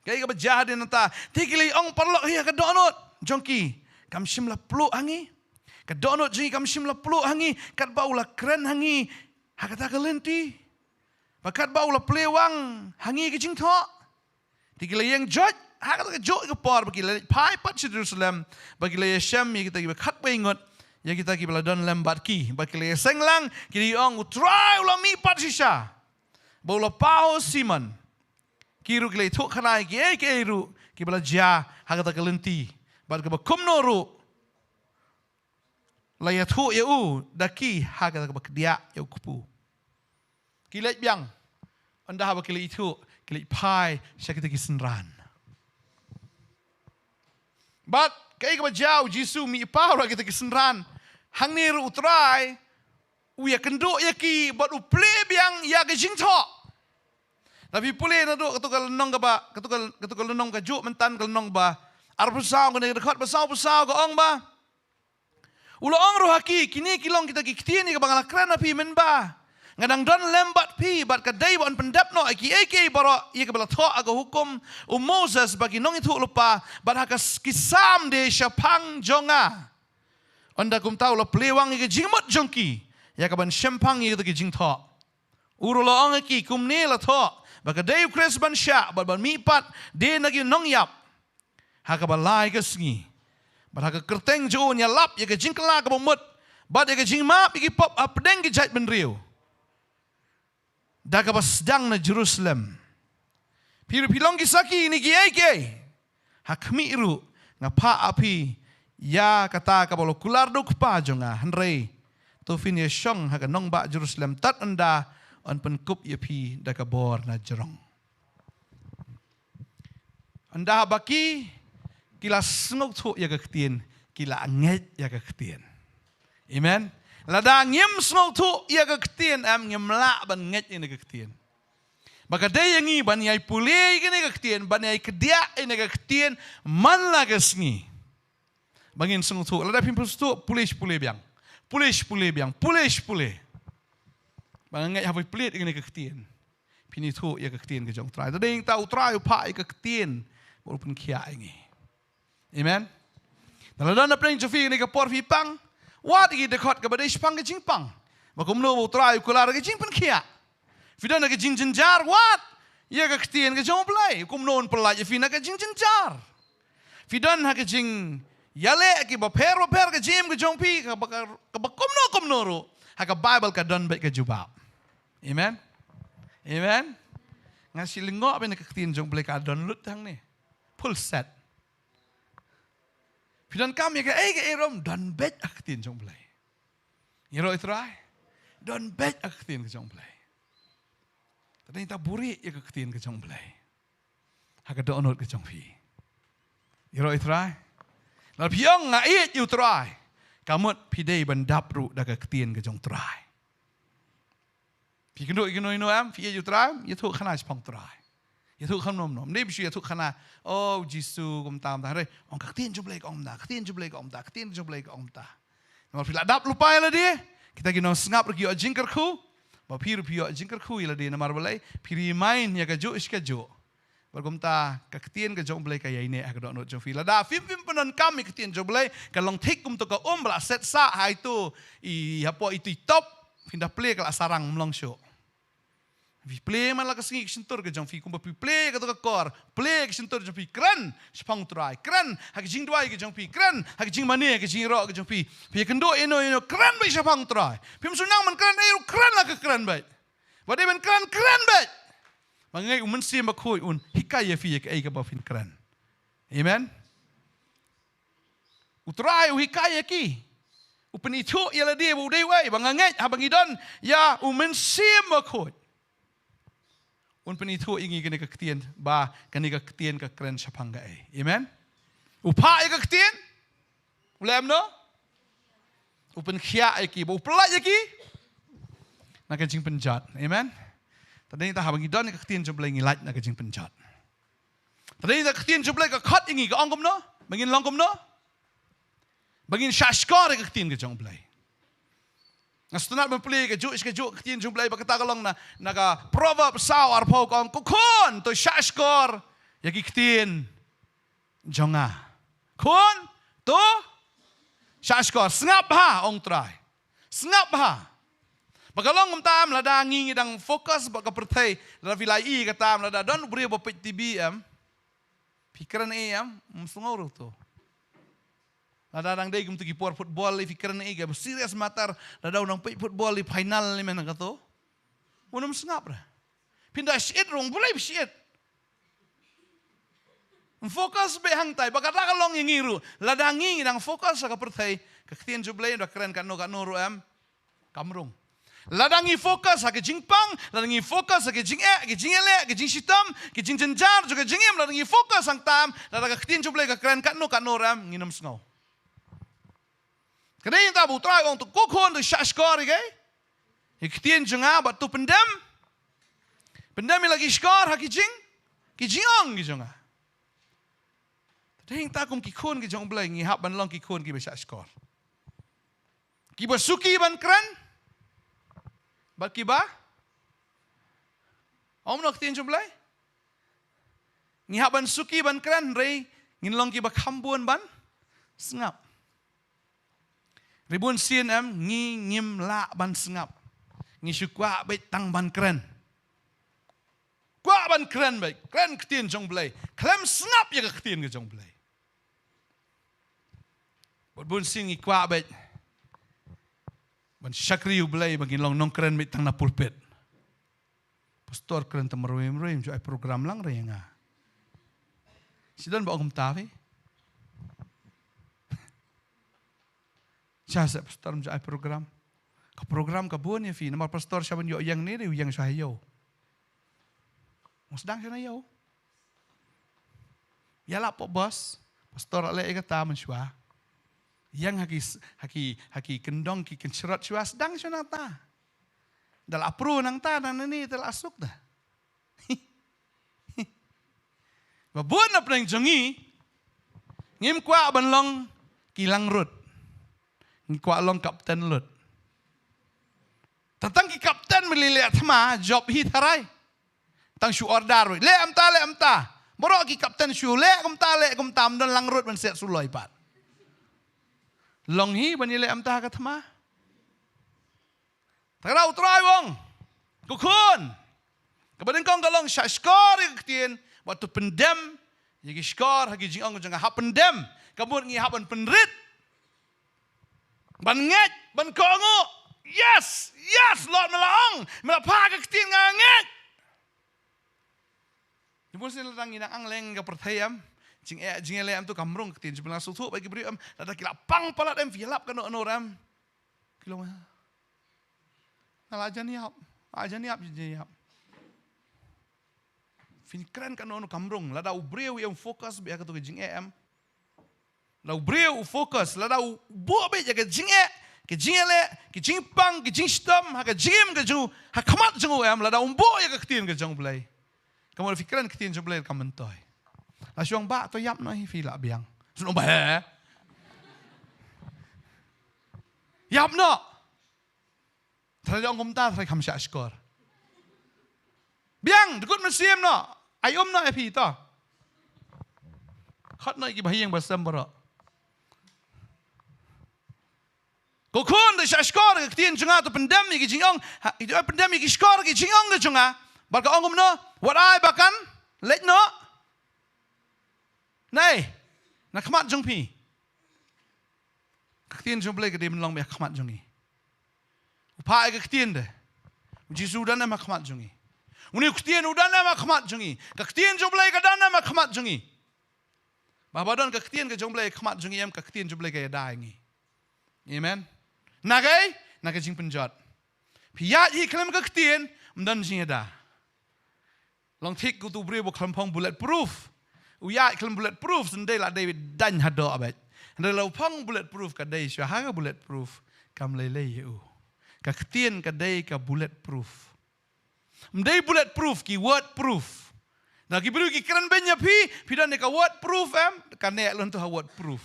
Kia ka berjahat nanta. Tikili ong parlok ya ka donut jongki. Kam sim la plu hangi. Ka donut jongki kam sim la plu hangi. Kat baula keren hangi. Hakata ka lenti. Bakat baula play wang hangi ke jing tho. Tikili yang joj hak kita jauh ke par bagi le pai pat Jerusalem bagi le Syam ya kita ki khat pai ngot ya kita ki bala don lembat ki bagi le senglang ki ong utrai ulami pat sisa bola pau Simon ki ru ki le thuk khanai ki ke ru ki bala ja hak kita kelenti bad ke bakum no ru la ya thu ya u daki hak kita ke dia ya kupu ki le biang anda ha bagi le itu ki le pai sya kita ki senran. But kaya ka jauh Jisu mi pau ra kita kesenran hang ni ru utrai u ya kendo ya ki but u ple biang ya ke jing tho tapi pule na do katukal nong ka ba katukal nong ka ju mentan kal nong ba ar pusau ka ne dekat pusau ka ong ba ulo ong ro haki kini kilong kita ki ktini ka bangala kran api men ba ngadang don lembat pi bat ka dai bon pendap no aki baro ia ka bala tho aga hukum Moses bagi nong itu lupa bat haka kisam de syapang jonga onda kum tau lo plewang ia jingmot jongki ya ka ban syapang ia ki jing tho uru lo ong aki kum ne la tho baka dai kres ban sya bat ban mi pat de nagi nong yap haka balai ka sngi bat haka kerteng jo nya lap ia ka jingkla ka bomut bat ia ka jingmap iki pop apdeng ki jait ben riu dah kabas sedang na Jerusalem. Pilong kisaki ini kiai. Hakmi iru ngapa api ya kata kabalo kular do kupa jonga henrei. Tofin ya syong haka nong ba Jerusalem tat anda on penkup ya pi dah kabor na jerong. Anda baki kila sengok tu ya ketien kila anget ya ketien. Amen. Lada ngim snow tu ia ke ketien am ngim la ban nget ini ke ketien. Baka day yangi ban yai pulei ini ke ketien ban yai kedia ini ke ketien man la ke sngi. Bangin snow tu lada pimpus tu pulish pulei biang. Pulish pulei biang. Pulish pulei. Bang nget hapai pelit ini ke ketien. Pini tu ia ke ketien ke jong trai. Tadi yang tahu trai upa ia ke ketien walaupun kia ini. Amen. Lada na playing jofi ini ke por pang. Wat iki dekat kepada ispang ke jingpang. Makum no utrai kular ke jingpan kia. Fidan ke jing jenjar wat. Ya ke ketien ke jong play. Kum non pelaj fina ke jing jenjar. Fidan ha ke jing yale ke baper ke jim ke jong pi ke kum no ro. Ha ke Bible ke don bet ke jubab. Amen. Amen. Ngasi lengok ben ke ketien jong play ka don lut hang ni. Full set. Fidan kami ke erom dan bet aktin jong play. Iro itrai dan bet aktin ke jong play. Tadi tak buri ya ke aktin ke jong play. hak do onot ke jong phi iroi trai la piang nga it you trai kamut pi dei ban dap ru da ka ktien ke jong trai pi kendo ikino ino am pi you trai you thu khana chpong trai you thu kham nom nom nei bi you thu khana oh jisu kum tam ta re ong ka ktien jublei ong da ktien jublei ong da ktien jublei ong da mal pi la dap lupai la dia kita gino sngap ru ki jingkar khu ba pi ru pi jingkar khu ila dia na mar balai pi remind ya ka jo iska jo bergumta kaktian ke jong blai ka yai ne ak do no jong fi la da fim penon kam mi kaktian jong blai ka long thik kum to ka bla set sa hai tu I hapo itu top pindah play ka sarang mlong show vi play man la ka singi sentur ke jong fi kum pi play ka to ka kor play ke sentur jong fi kran spang try kran hak jing dwai ke jong fi kran hak jing mane ke jing ro ke jong fi kendo ino kran bai spang try pim sunang man kran ai kran la ka kran bai wade ben kran bai mangai umen sim ba khoi un hikaya fi ke ai ka ba fin kran amen utrai u hikaya ki upeni thu yala dia bu dei wai bangangai ha bangidon ya umen sim ba khoi un peni thu ingi kene ka ktien ba kene ka ktien ka kran sapang ga ai amen upa ai ka ktien ulem no upen khia ai ki bu pla ai ki na ka jing penjat amen tadi kita habang idon ka ktien jublai ngi laj na ka jing penjat tadi kita ktien jublai ka khat ingi ka ongkom no bangin longkom no bangin shashkar ka ktien ka jublai ngastunat memplay ka ju iska ju ktien jublai ba kata kalong na ka proverb saw ar pau kong kon to shashkar ya ki ktien jonga kon to shashkar sngap ha ong trai sngap ha Bagalong tam lada ngingi dang fokus baka pertai lada vilai ka tam lada don beri bopet TV pikiran msungau tu lada dang dei gum tu kipor football pikiran ga serius matar lada unang pe football di final ni menang kato unum sengap dah pindah shit rong boleh shit fokus be hang tai baka kalong ngiru lada ngingi dang fokus ka pertai ka ktien jublai dah keren kan no kamrung ladangi fokus hak jingpang ladangi fokus hak jing ke jing ele ke jing sitam ke jing jenjar juga jingem ladangi fokus sang tam ladaga ktien jublai ka keren kan no ram nginam sngau kadai ta bu trai ong tu kokon tu shashkar ke ktien jonga ba tu pendam lagi skar hak jing ki jingong ki jonga kadai ta kum ki khon ki jong blai ngi hab ban long ki khon ki ba shashkar ki ba suki ban keren Bakiba? Om nok tin jublai? Ngihaban suki ban kran rei nginlong ki ba khambun ban sengap. Ribun sien ngim la ban sengap. Ngi syukwa bai tang ban kran. Kwa ban kran bai, kran ktin jong blai. Klem sengap ya ka ktin ke jong blai. Bun sien ngi kwa bai ban syakri ublai bagi long nong keren mit tang na pulpit. Pastor keren temeroim jo ai program lang re nga. Sidan ba ongom tafi? Jasa pastor jo ai program. Ka program ka buon ya fi nama pastor saban yo yang ni yang sahayo. Sedang sana yo. Ya la po bos. Pastor ale ka ta man syua. Yang haki kendong ki kencerat syua sedang syuna ta. Dal apru nang ta dan ini telah asuk dah. Babun apa yang jongi ngim kwa ban long kilang rut. Ngim kwa long kapten lut. Tatang ki kapten melile thama job hi tharai. Tang syu order le amta. Boro ki kapten syu le kum tam don lang rut ban set suloi pat. Long hi banile amta ka thama. Tagra utrai wong. Kukun. Kebadan kong kalong syashkar iktien waktu pendem yagi skor hagi jingong jang hap pendem kabur ngi hapan penrit. Ban nget ban kongo. Yes, Lord melaong. Melapa ka ktien nganget. Jempol sin latang inang angleng ka perthayam. Jing ele am tu kamrung ktien jempol sutu bagi beri am lada kila pang palat am filap kan no ram. Kilo mah. Nala ajan niap je. Fin keren kan ono kamrong, lada ubreu yang fokus biar ketu ke jing em. La ubreu fokus, lada bo be ya ke jing ke jing le, ke jing pang, ke jing stam, ha ke jim ke ju, ha kamat jung em, lada umbo ya ke ketien ke jong blai. Kamu fikiran ketien jong blai kamen toy. La syong ba to yap no hi fi la biang. Suno ba he. Yap no. Thầy ông công ta thầy khăm sạ skor. Biang, dekut mesim no. Ayom no epi to. Khat no ki bahiyang basam baro. Ko kun de skor ke tien junga to pandemi ki jingong, itu pandemi ki skor ki jingong ke junga. Bar ka ongom no, what ai bakan? Let no. Nei, na khamat jung pi. Ka tien jung blai ke dem long me khamat jungi. Upai ke ketien deh. Jisu dan nama khmat jungi. Uni ketien udan nama khmat jungi. Ke ketien jomblai ke dan nama khmat jungi. Bahawa ke ketien ke jomblai khmat jungi em ke ketien jomblai ke yada ingi. Amen. Nagai jing penjat. Piyat hi kelam ke ketien mdan jing yada. Long tik ku tu beri bu kelampong bulletproof. Uyat kelam bulletproof sendai lah David dan hado abet. Ndai lau pang bulletproof ka dai syahanga bulletproof kam lelei yu. Ka ketien ka day ka bulletproof. Mday bulletproof ki wordproof. Na ki biru ki keren benya pi dan ka wordproof em ka nek lon tu ha wordproof.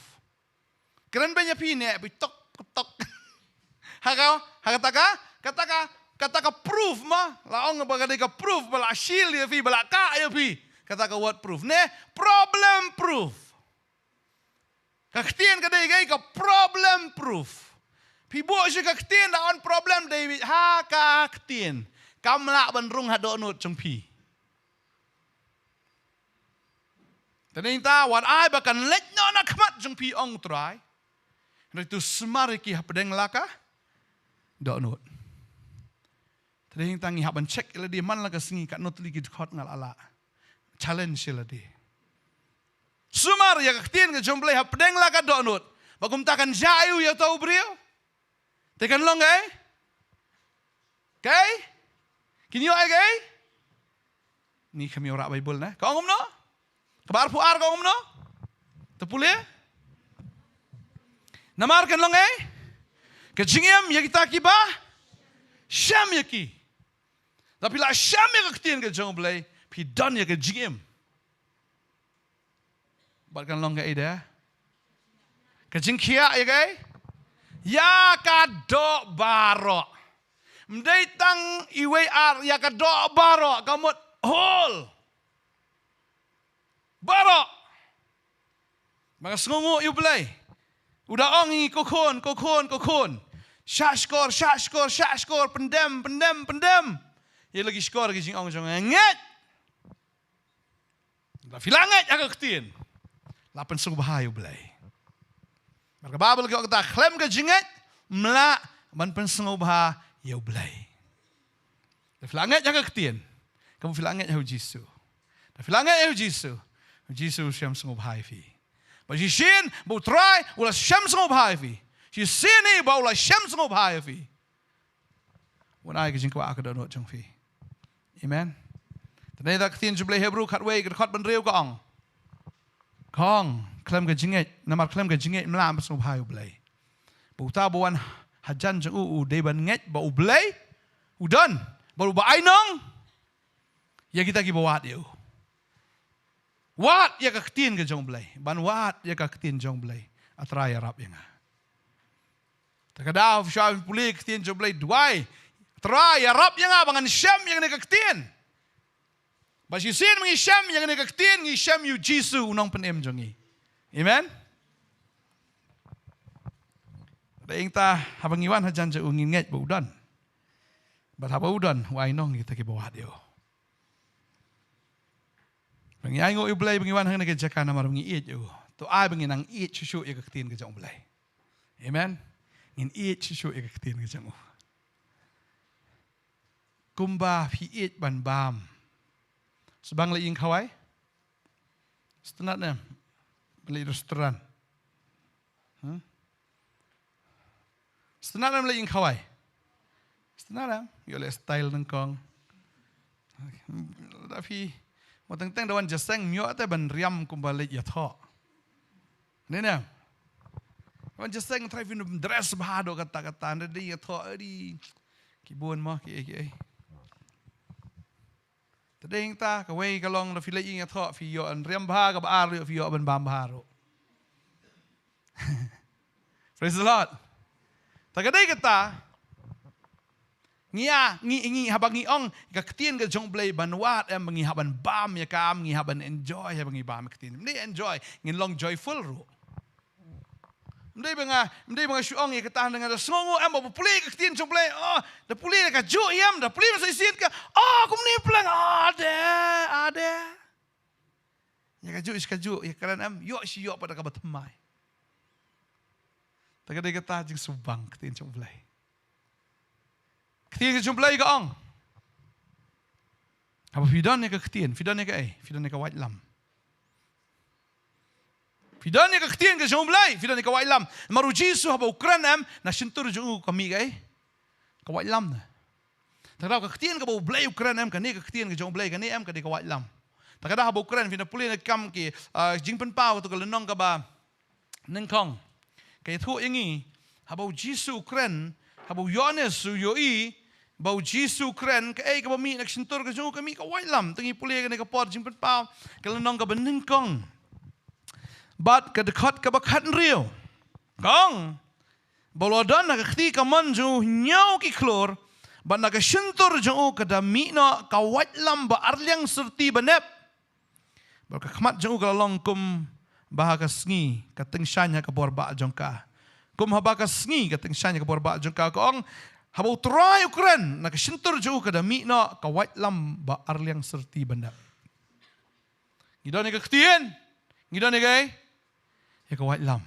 Keren benya pi nek pi tok tok. Kata proof ma la ong ba ka proof bala shield ya pi bala ka ya pi. Kata wordproof ne problem proof. Ka ketien ka day ka problem proof. Pibo juga ketien dah on problem David ha ka ketien kamla benrung hado nut jong pi. Ternyata wan ai bakan let no nak mat jong pi ong try. Itu semari ki pedeng laka do nut. Ternyata ngi haban check ila di man laka singi kat not ligi khot ngal ala. Challenge ila di. Sumar ya ketien ke jong play pedeng laka do nut. Bagum takan jayu ya tau brio. Tekan long gay? Gay? Kini ay gay? Ni kami orang Bible na. Kau ngom no? Kabar puar kau ngom no? Tepulih? Namarkan long gay? Kejingem ya kita kiba? Syam ya ki. Tapi lah syam ya ketien ke jong belai. Pidan ya kejingem. Barkan long gay dah. Kejing kia ya gay? Ya kadok barok. Mdai tang iwe ar ya kadok barok kamut hol. Barok. Maka sengungu you belai. Udah ongi kokon. Syak skor, pendem. Ya lagi skor lagi jing ong jong nget. Dah filanget ya ketien. Lapan sungguh bahaya belai. Maka Bible kita klaim ke jingat melak ban pensengau bah ya belai. Filanget jaga ketien. Kamu filanget ya Jisu. Filanget ya Jisu. Jisu syam sengau bah fi. Ba jishin bu try ulah syam sengau bah fi. Si sini ba ulah syam sengau bah fi. Wan ai ke jingkwa ka donot jong fi. Amen. Tadai dak ketien jublai Hebrew kat wei kat ban reu ka ong. Kong klaim ke jinget, namar klaim ke jinget melam pasal bahaya belai. Buta bawan hajan jeng deban nget ba belai, udan baru ba ainong. Ya kita ki bawat yo. Wat ya ka ketien ke jong belai, ban wat ya ka ketien jong belai. Atra ya rap yang. Takadaw syam puli ketien jong belai duai. Atra ya rap yang bangan syam yang ne ka ketien. Ba sin mengi syam yang ne ka ketien ngi syam yu Jisu unong penem jongi. Amen. Daing ta habang iwan hajan je ungin nget ba udan. Ba haba udan wai nong kita ki bawa dio. Bangi ai ngo iblai bangi wan hang ne ke jakana mar bangi iet yo. To ai bangi nang iet chuchu ye ka tin ke jong blai. Amen. Ngin iet chuchu ye ka tin ke jong. Kumba phi iet ban bam. Sebang le ing khawai. Stenat ne. Beli restoran. Setenar nam lagi kawai. Setenar nam, yo le style nengkong. Tapi Mà teng dawan jaseng myo te ban riam kumbalik ya tho. Ni na. Dawan jaseng try vin dress bahado kata-kata ndi ya tho di kibun mo ki. Tadeng ta ka wei ka long la fi le ya tho fi yo an riam ba ka ba ar fi yo ban bam baharo. Praise the Lord. Tagadai kata ngi habang ngi ong kaktian ka jong play banwat em ngi haban bam ya kam ngi haban enjoy habang ngi bam kaktian mde enjoy ngi long joyful ro mde mga shuong ya kata dengan songo em bo puli kaktian jong play da puli ka ju yam da puli sa isit ka kum ni plan ade ya ka ju is ka ju ya karan em yo si yo pada ka batmai tagadai kata jing subang kaktian jong play Ketian ke jumplai ke ong. Apa fidan ni ke ketian? Fidan ni ke Fidan ni ke white lam. Fidan ni ke ketian ke jumplai. Fidan ni ke white lam. Maru Jisu haba ukran em. Na shintur jungu kami ke Ke white lam na. Takdaw ke ketian ke bau blai ukran em. Kani ke ketian ke jumplai. Kani em ke di ke white lam. Takdaw haba ukran. Fina puli na kam ke jingpen pao tu ke lenong ke ba. Nengkong. Kaya tu ingi. Haba Jisu ukran. Haba Yohanes su yoi. Bau Jisu kren ke ke bami nak sentur ke jung kami ke wailam tengi puli ke por jing pau ke lenong ke beningkong bat ke dekat ke bakat rio kong bolodan nak khti ke manju nyau ki klor bat nak sentur jung ke dami no ke wailam ba arliang serti benep ba ke khmat jung ke long kum bah ke sngi ke tengshanya ke bor ba jongka kum haba ke sngi ke tengshanya ke bor ba jongka kong Habau try ukran nak sentur jauh ke dami no ka white lam ba arliang serti benda. Ngidon ni ke ketien. Ngidon ni ke ya ke white lam.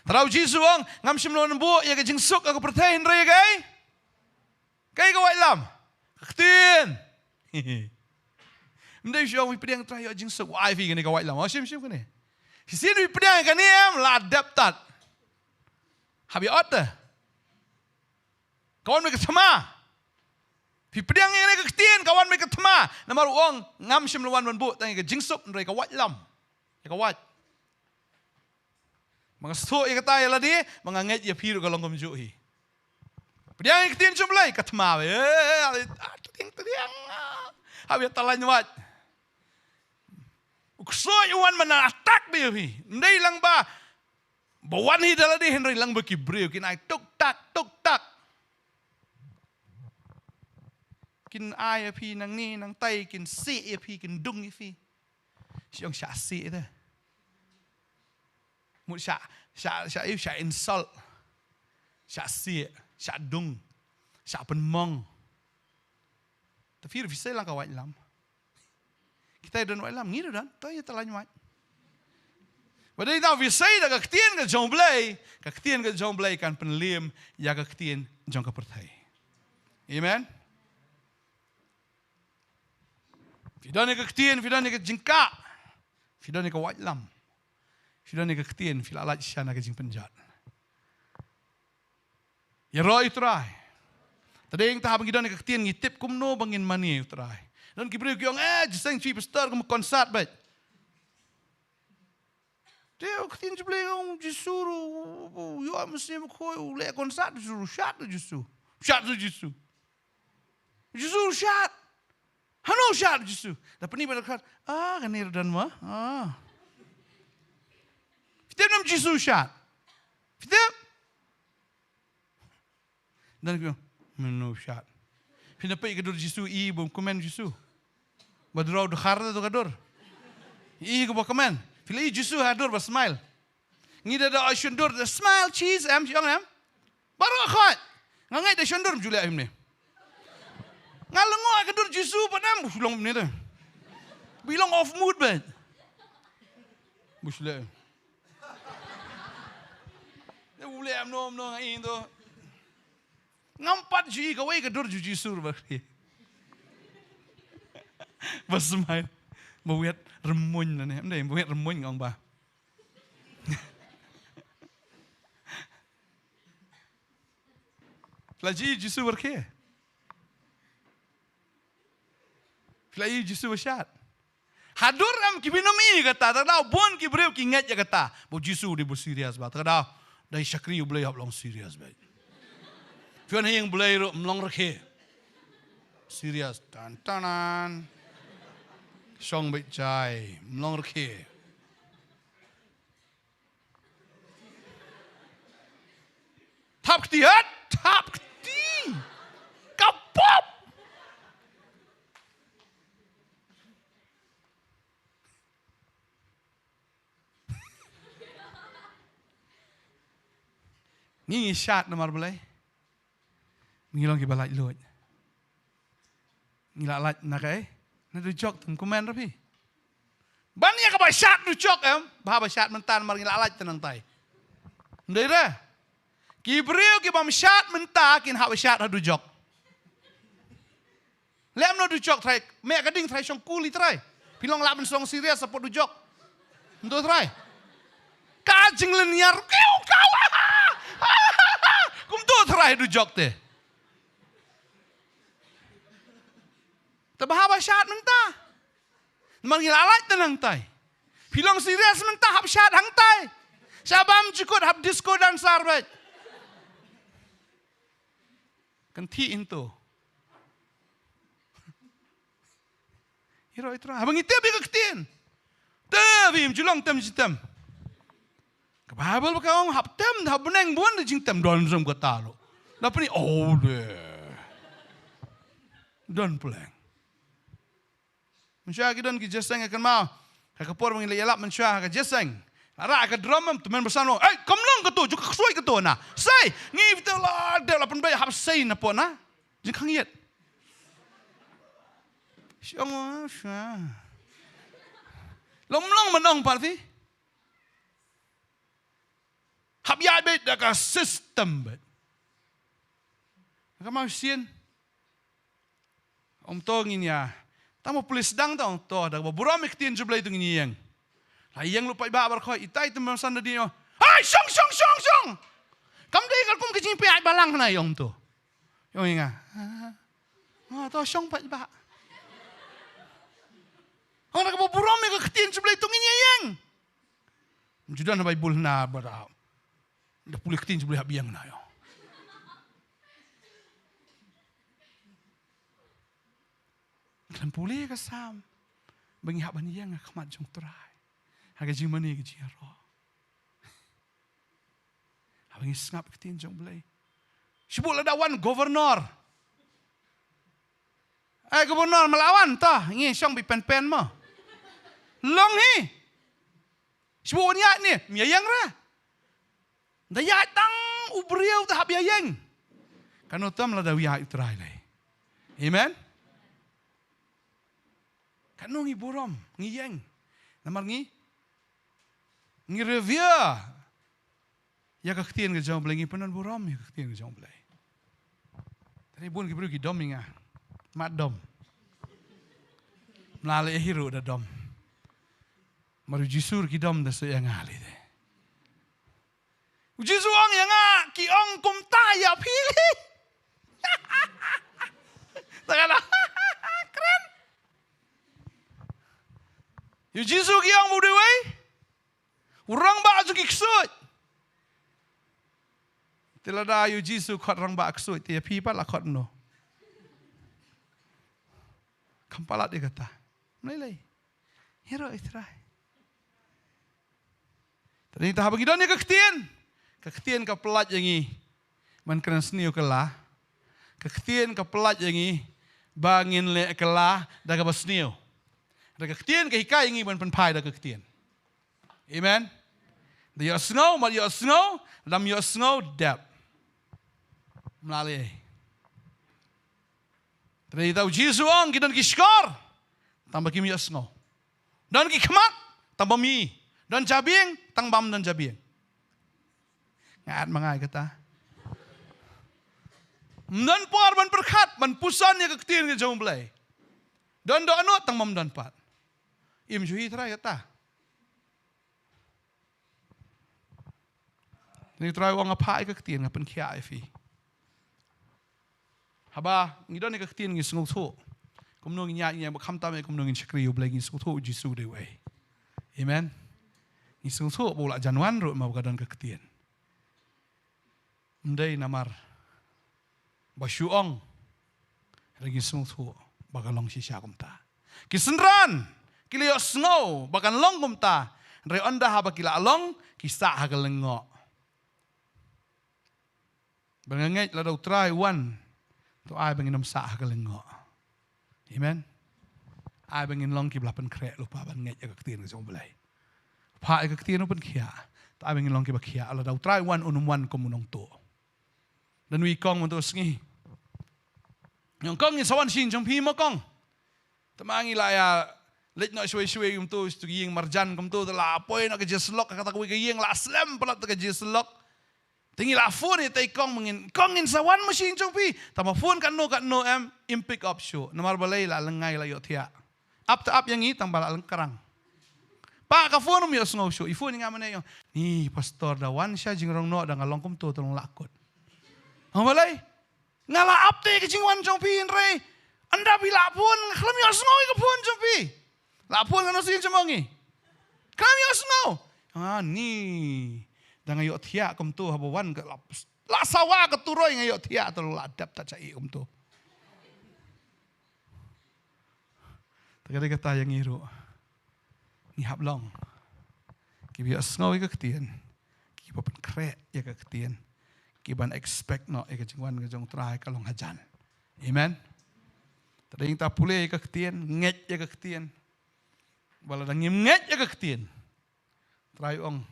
Tarau Jisu ang ngam simlon bu ya ke jingsuk aku pertain re ke. Ke white lam. Ketien. Mendai siang wi pedang try ya jingsuk wai fi ke white lam. Sim ke ni. Sin wi pedang ke ni am la daptat. Habi otta. Kawan mereka sama. Pi pedang yang mereka ketien kawan mereka sama. Nama ruang ngam sim lawan bu tanya ke jingsuk mereka wat lam. Ya wat. Mga sto ya kata ya ladi menganget ya piru kalau ngom juhi. Pedang yang ketien jumlai katma. Tediang. Habis talan wat. Ukso yuan mana atak dia pi. Ndai lang ba. Bawan hi daladi Henry lang berkibriu kinai tuk tak. Kin ai pi nang ni nang tai kin si pi kin dung pi siang sya si itu mu sya insult sya si sya dung sya penmong tapi bisa lang ka white lam kita don white lam ngiru dan to ya telan white Badai tahu bisa dah ketien ke jong blai kan penlim ya ketien jong ke pertai amen. Fidan ni ke ketien, fidan ni ke jengka. Fidan ni ke white lam. Fidan ni ke ketien, fil alat syana ke jeng penjat. Ya roi utrai. Tadi yang tahap fidan ni ke ketien ngitip kumno bangin mani utrai. Dan kibri kiong jiseng fi pastor kum konsert bet. Dia ketien jeble ngong jisuru. Yo mesti mkoi le konsert jisuru shat jisu. Shat jisu. Jisuru shat. Hano shat jisu. Dapat ni berkat. Kanir dan mah. Kita nam jisu shat. Kita. Dan kita menu shat. Kita pergi kedur jisu bom komen jisu. Badrau dekhar tu kedur. Ko bom komen. Fila jisu hadur smile. Ngida da asyundur smile cheese siang am. Baru akhat. Ngangai da syundur jule ni. Ngalengo kedur jisu padam bulang ni tu. Bilang off mood ben. Busle. Dia boleh am nom ngai tu. Ngampat ji kawai kedur jisu berarti. Basmai. Buat remun ni. Amdai buat remun ngong ba. Lagi jisu berke. Filai jisu bersят. Hadur am kibinomi kata, tadau bon kibreu kinget ya kata. Bo Jisu di bo serius ba, tadau dai syakri u boleh long serius ba. Fion yang boleh ro mlong rekhe. Serius tantanan. Song bai chai mlong rekhe. Tap ketihat, tap keti. Kapop. Ngi syat nomor boleh. Ngilong ki balai luat. Ngilalat nak na du jok tum komen rapi. Bani ka ba syat du jok ba syat mentan mar ngilalat tenang tai. Ndai ra. Ki breu ki bam syat menta kin ha ba syat du jok. Lem no du jok trai, me ka ding trai song kuli trai. Pilong lap ben song serius support du jok. Ndo trai. Ka jing leniar kau kau. Kum tu trai du jok te. Tabah syat mentah. Manggil alat tenang tai. Pilong serius mentah hab syat hang tai. Syabam jukut hab disco dan sarbet. Kenti into. Hiro itra. Abang itu abi kektin. Tapi julong tem jitem. Kababel bakaong hab tem hab beneng buan de jingtem don zum kata lo. Napa ni oh de. Don pulang. Mensyah kita ki jeseng akan mau. Kakapor mengilai elap mensyah ka jeseng. Ara ka drum teman bersama. Komlong ketu juga kesuai ketu na. Sai ngi betul lah de lapan bay hab sai na po na. Jing kangiet. Syong syah. Lomlong menong parti. Hab ya bet ka system bet. Kamau sien. Om to nginya. Tamo polis dang tau to da buram iktin jublai tu ngiyang. La yang lupa ba bar khoi itai tu san di no. Hai song. Kam dei kal kum kicing pi ai balang na yong tu. Yong inga. To song pa ba. Ora ka buram iktin jublai tu ngiyang. Judan bai bul na bara. Da puli iktin jublai habiang na yo. Dan pulih ke sam. Bagi hak bani yang akhmat jong terai. Haga jing mani ke jing ro. Abang ngap ke tin jong belai. Sebut lah dawan governor. Governor melawan tah. Ngi syong bi pen-pen mo. Long hi. Sebut niat ni. Miayang ra. Daya tang ubriau tahap yayang. Kan utam lah dawiya terai lai. Amen. Kanu ngi buram, ngi yang. Namar ngi review. Ya kaktian ke jauh belai ngi penan buram ya kaktian ke jauh belai. Tadi bun ki pergi dom inga. Mat dom. Melale hero da dom. Maru jisur ki dom da so yang ali de. Jisur ong yang ki ong kum ta ya pilih. Takala. Yu Jisu ki ang mudeway. Urang ba azu ki ksut. Tilada yu Jisu khot rang ba ksut. Tia pi pa la khot no. Kampalat dia kata. Mulai. Hero itrai. Tadi tahap bagi ni kektian. Kektian ka pelat yang ni. Man kena seniu kelah. Kektian ka pelat yang ni. Bangin le kelah. Dah ka basniu. Ada kektian ke hikai ingi ban penpai ada kektian. Amen. The your snow, but your snow, lam your snow depth. Melalui. Tadi tahu Jisu ang kita ki skor. Tambah kim your snow. Dan ki kemat tambah mi. Dan jabing tangbam dan jabing. Ngat mangai kata. Dan par ban perkat ban pusan ya kektian ke jauh belai. Dan do anu tangbam dan pat. Im juhi try kata. Ni try wang apa ke ketian ngapen kia ifi. Haba ngidon ni ke ketian ngi sunguk thu. Kum nung nya kham ta me kum nung chakri u blagi su thu Jisu de wei. Amen. Ni su thu bola janwan ro ma gadan ka ketien. Mdai namar ba shuong lagi su thu bagalong shisha kum ta. Kisenran kilio snow bakan long kum ta. Re onda ha bakila along kisah ha galengo. Bangangait la daw try one to ai bangin nam sa ha galengo. Amen. Ai bangin long ki blapan kre lupa ban ngai ka ketien ka jong belai. Pa ka ketien open khia. Ta ai bangin long ki ba khia la daw try one unum one komunong to. Dan wi kong untuk sengi. Yang kong ni sawan sin jong pi mo kong. Tamangi la ya let no shwe kum tu stu ying marjan kum tu la apoi no ka jeslok kata ku ying la slam pelat ka jeslok. Tinggi la phone ni tai kong in sawan machine jong pi. Tama phone kan no em impick up show. Namar balai la lengai la yo thia. Up to up yang i tang bala lengkarang. Pa ka phone mi osno show. I phone nga mane yo. Ni pastor da wan sha jing rong no da ngalong kum tu tolong lakot. Ang balai ngala up te ka jing wan jong pi in re. Anda bila phone ngaklam yo osno ka phone jong pi. La phone kan osin jemongi. Klam yo osno. Ni dan ngayo thia kum tu habawan ke la sawa ke turoi ngayo thia tu la adap ta cai kum tu. Tagade kata yang iru. Ni hablong. Ki biar sngoy ke ketien. Ki papan krek ya ke ketien. Ki ban expect no e ke jingwan ke jong trai ka long hajan. Amen. Tadi ta pule ke ketien, nget ya ke ketien. Bala dang nget ya ke ketien. Trai ong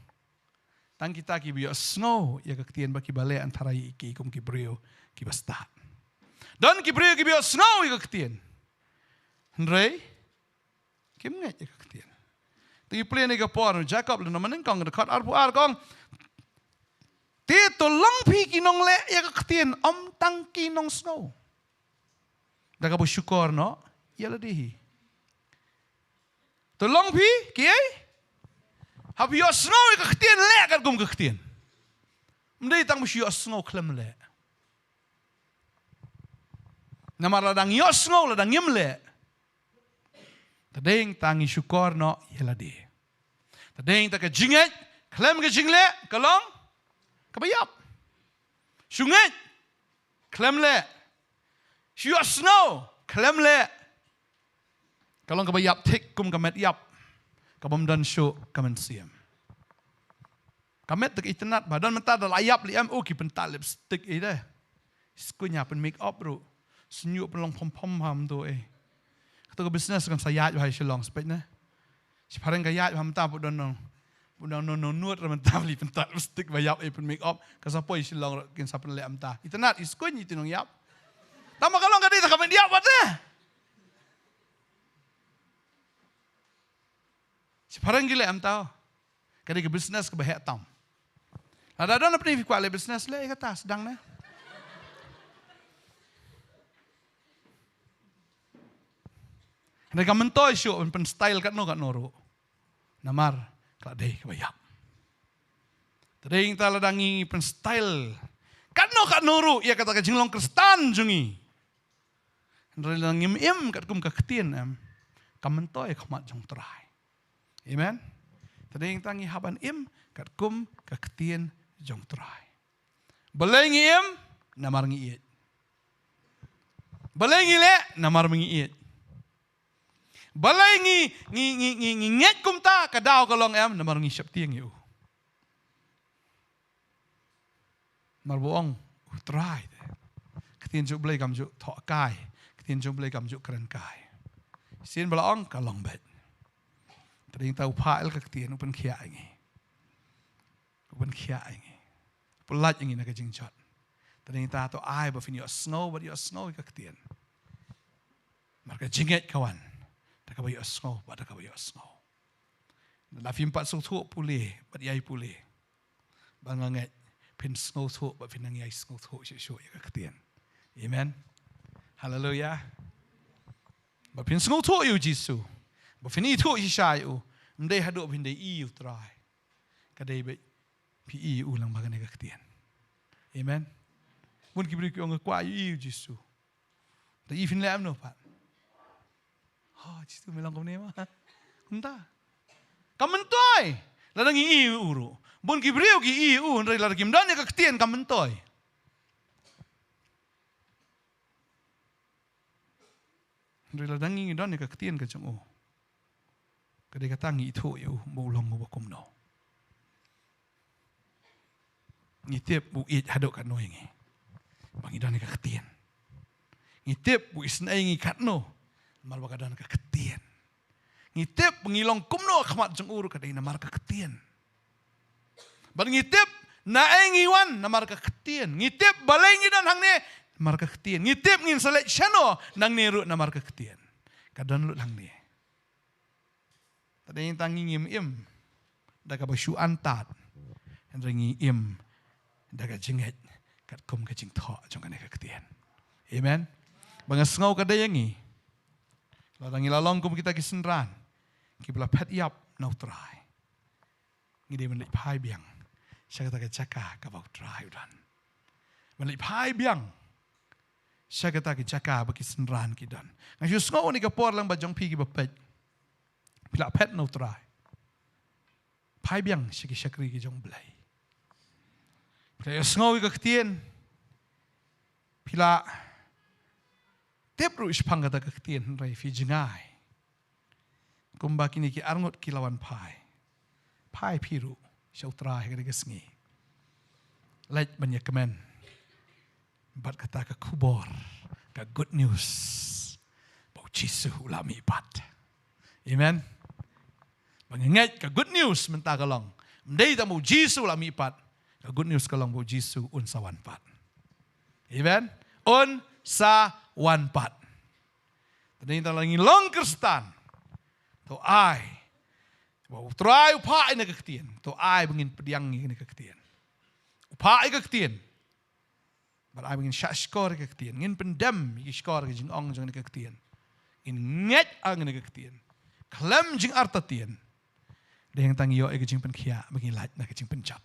tang kita ki biar snow ya ke ketien baki bale antara iki kum ki brio ki basta. Dan ki brio ki biar snow ya ke ketien. Henry kim ngai ya ke ketien. Ti play ni ka por Jacob le namanen kong dekat arbu ar kong. Ti to long pi ki nong le ya ke ketien om tang ki nong snow. Daga bu syukur no ya ladihi. To long pi ki ai Hab yo snow ke ketien le kan kum ke ketien. Mdai tang mesti yo snow klem le. Namar ladang yo snow ladang yem le. Tadeng tangi syukur no yelade. Tadeng tak ke jinget klem ke jingle kalong kabayap. Syunget klem le. Yo snow klem le. Kalong kabayap tik kum kamet yap. Kabam dan show kamen siam. Kamet tak internet badan mentah dah layap liam ki pental lipstick dah. Skunya pen make up bro. Senyuk pelong pom ham tu Kata ke business kan saya hai shalong spek na. Separang gaya ham ta pun don nuat mentah li pental lipstick bayap pen make up kasapoi shalong kin sapen le am ta. Internet iskun itu nong yap. Tama kalong kadi tak kamen dia apa dah. Separang gila am tahu. Kadi ke business ke bahek tam. Ada apa ni kuat le business le kata sedang na. Mereka mentoi show pen style kat noro. Namar kat deh ke bayap. Tering ta ladangi pen style. Kat noro ia kata ke jinglong kristan jungi. Ladang im kat kum ka ketien am. Kamentoi khamat jong trai. Amen. Tadi yang tangi haban im kat kum ka ketien jong trai. Balai im namar ngiit. Balai le namar mengiit. Balai nget kum ta kadau kalong am namar ngi syap tiang yu. Mar boong trai. Ketien juk balai kam juk thok kai. Ketien juk balai kam juk keren kai. Sin balaong kalong bet. Tadi yang tahu pael ke ketien upen kia ingi. Upen kia ingi. Pelat ingi nak jingjot. Tadi yang tahu ai bafin yo snow ke ketien. Marka jinget kawan. Tak kau yo snow, pada kau yo snow. Lafim pat sutu pulih, bat yai pulih. Banganget pin snow tu, bat pin yai snow tu syuk ke ketien. Amen. Hallelujah. Bat pin snow tu yo Jisu. Bafini tu isai u, mdai haduk bindai iu try. Kadai be pi iu lang bagan ke ketien. Amen. Mun kibri ki ong kwa iu Jisu. Ta i fin lam no pat. Jitu melang kau ni mah. Entah. Kamentoi. Ladang i uru. Bon kibriu ki i u ndai ladang kim dan ya kaktian kamentoi. Ndai ladang i dan ya kaktian ka jong o. Kadai kata ngi itu yu mau long mau bakum no. Ngitip bu it hadok kat no ingi. Bang idan ka ketien. Ngitip bu isnai ngi kat no. Mal bakadan ka ketien. Ngitip ngilong kumno khamat jeng uru kadai namar ka ketien. Bang ngitip nae ngiwan namar ka ketien. Ngitip balai ngidan hang ne namar ka ketien. Ngitip ngin selek syano nang neru namar ka ketien. Kadan lut hang ne. Tadi yang tangi im, daga basu antat, yang ringi im, daga jenget, kat kum ke jing thok, jong kan ketien. Amen. Bangas ngau kada yangi, ladangi lalong kum kita kisenran, kibla pet yap nau try. Ngide menik pai biang, saya kata jaka kabau try udan. Menik pai biang, saya kata jaka bagi senran kidan. Ngasus ngau ni kapor lang bajong pi kibapet. Pila pet no try. Pai biang syakri ki jong belai. Pila yosngau ka ketien. Pila tep ru ispang kata ka ketien rai fi jengai. Kumba kini ki arngot kilawan pai. Pai piru syau try ka degesngi. Lait banyak kemen. Bat kata ka kubor ka good news. Bau cisu ulami bat. Amen. Mengingat ke good news mentah kalong. Mendai tak mau Jisu lah mipat. Ke good news kalong mau Jisu unsawan pat. Amen. Unsawan pat. Tadi kita lagi long kerstan. To ai. Wow, try upai nak ketien. To ai bengin pediang ni ketien. Upai ketien. But ai bengin syak skor ketien. Ngin pendam iki skor ke jing ong jang ketien. Ngin nget ang ketien. Klam jing artatien. Dia yang tangi yo ke jing pen kia bagi lait nak jing pen cap.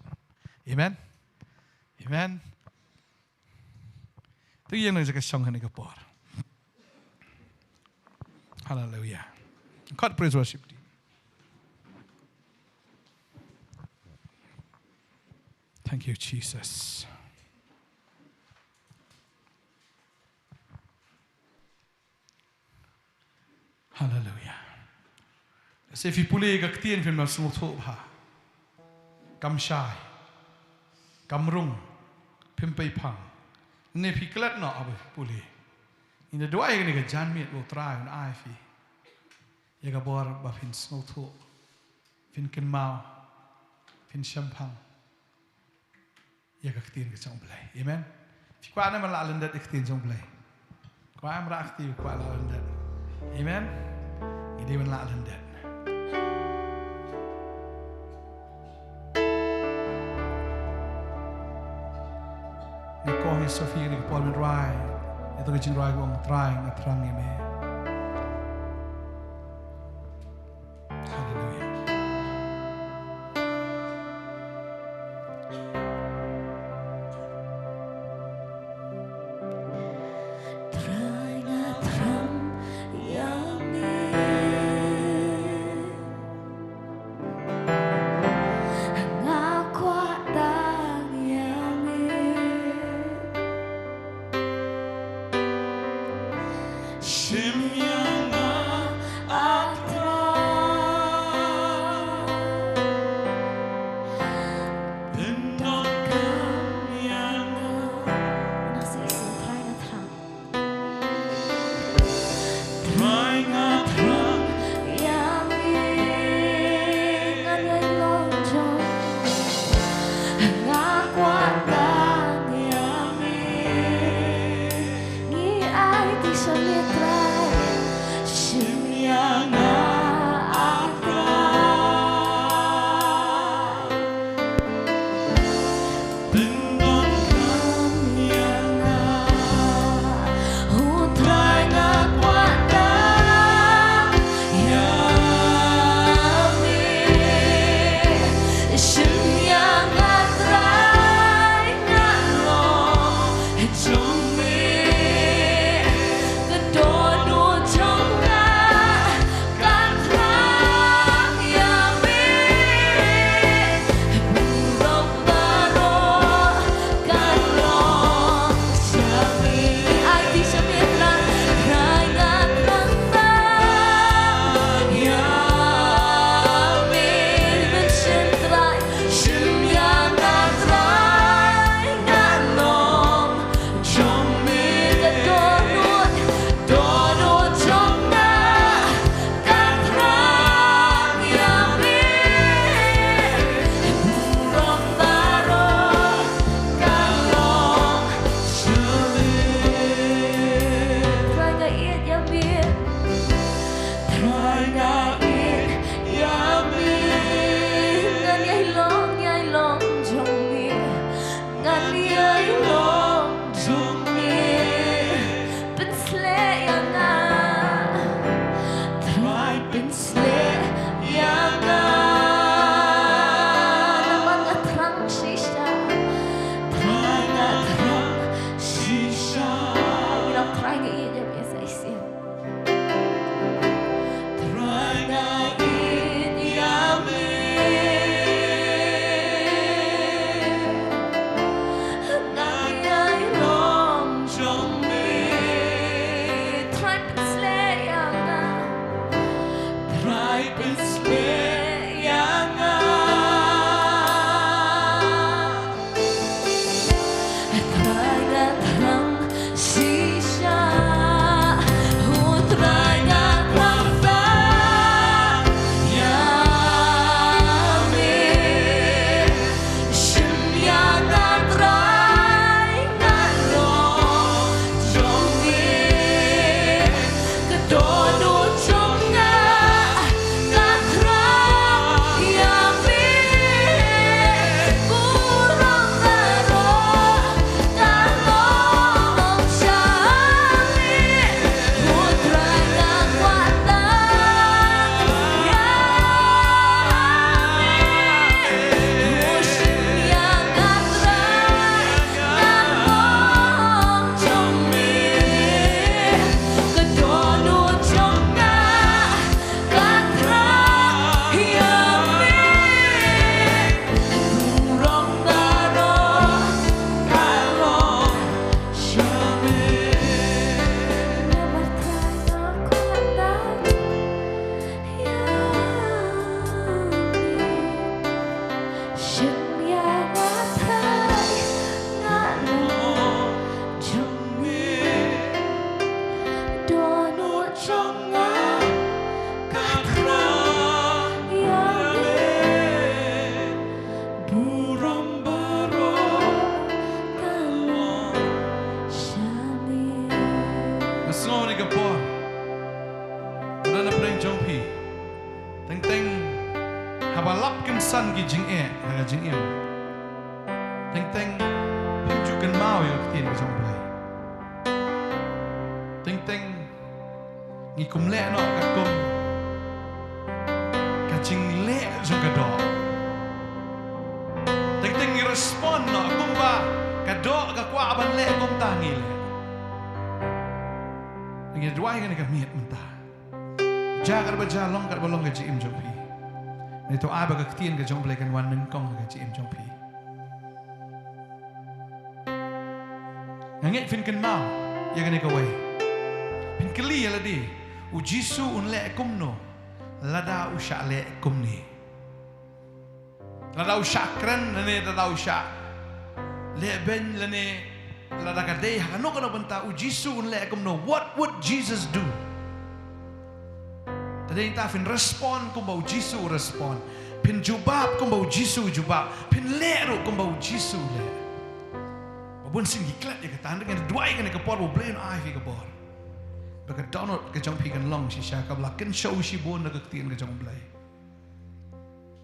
Amen. Amen. Tu yang nak jaga song ni kapor. Hallelujah. God praise worship team. Thank you Jesus. Hallelujah. Sefi pulih ke ketien firman semua thuk ha. Kam syai. Kam rung. Pimpai pang. Ni fiklat no abe pulih. Ini doa yang ni ke janmit wo try un ai fi. Ya ka bor ba fin semua thuk. Fin ken mau. Fin syampang. Ya ka ketien ke jong belai. Amen. Fi kwa na mala alendat ketien jong belai. Kwa am ra aktif kwa la alendat. Amen. Ini men la alendat. Ni Sofia ni Paul Rai, itu kecil Rai gong try ngatrang ini. Haleluya. Been San ki jing e ha jing em teng teng pim chu kan mau yo tien ka jong blai teng teng ni kum le no ka kum ka jing le jong ka do teng teng ni respond no kum ba ka do ka kwa ban le kum ta ngi le ni dwai ka ni ka miet men ta jagar ba ja long ka ba long ka ji im jong piนี่ตัวอาบกับเตียนกับจงเปลกันวันหนึ่งกองกับจีเอ็มจงพีอย่างเงี้ยฟินกันเมาอย่างนี้ก็ไว้ฟินกลีอะไรดีอุจิสูอุนเล่กุมโนลาดาอุชาเล่กุมนี่ลาดาอุชาครันละเนี่ยลาดาอุชาเล่เบนละเนี่ยลาดากระเดย์หากนกนกบันตาอุจิสูอุนเล่กุมโน What would Jesus do Tadi kita fin respon kumbau Jisu respon, pin jubab kumbau Jisu jubab, pin leru kumbau Jisu le. Babun sing iklat ya kata, dengan dua ikan kepor, babu belain ai fi kepor. Bagai Donald kejong pi kan long si syaka belakin show si bon nak ketien kejong belai.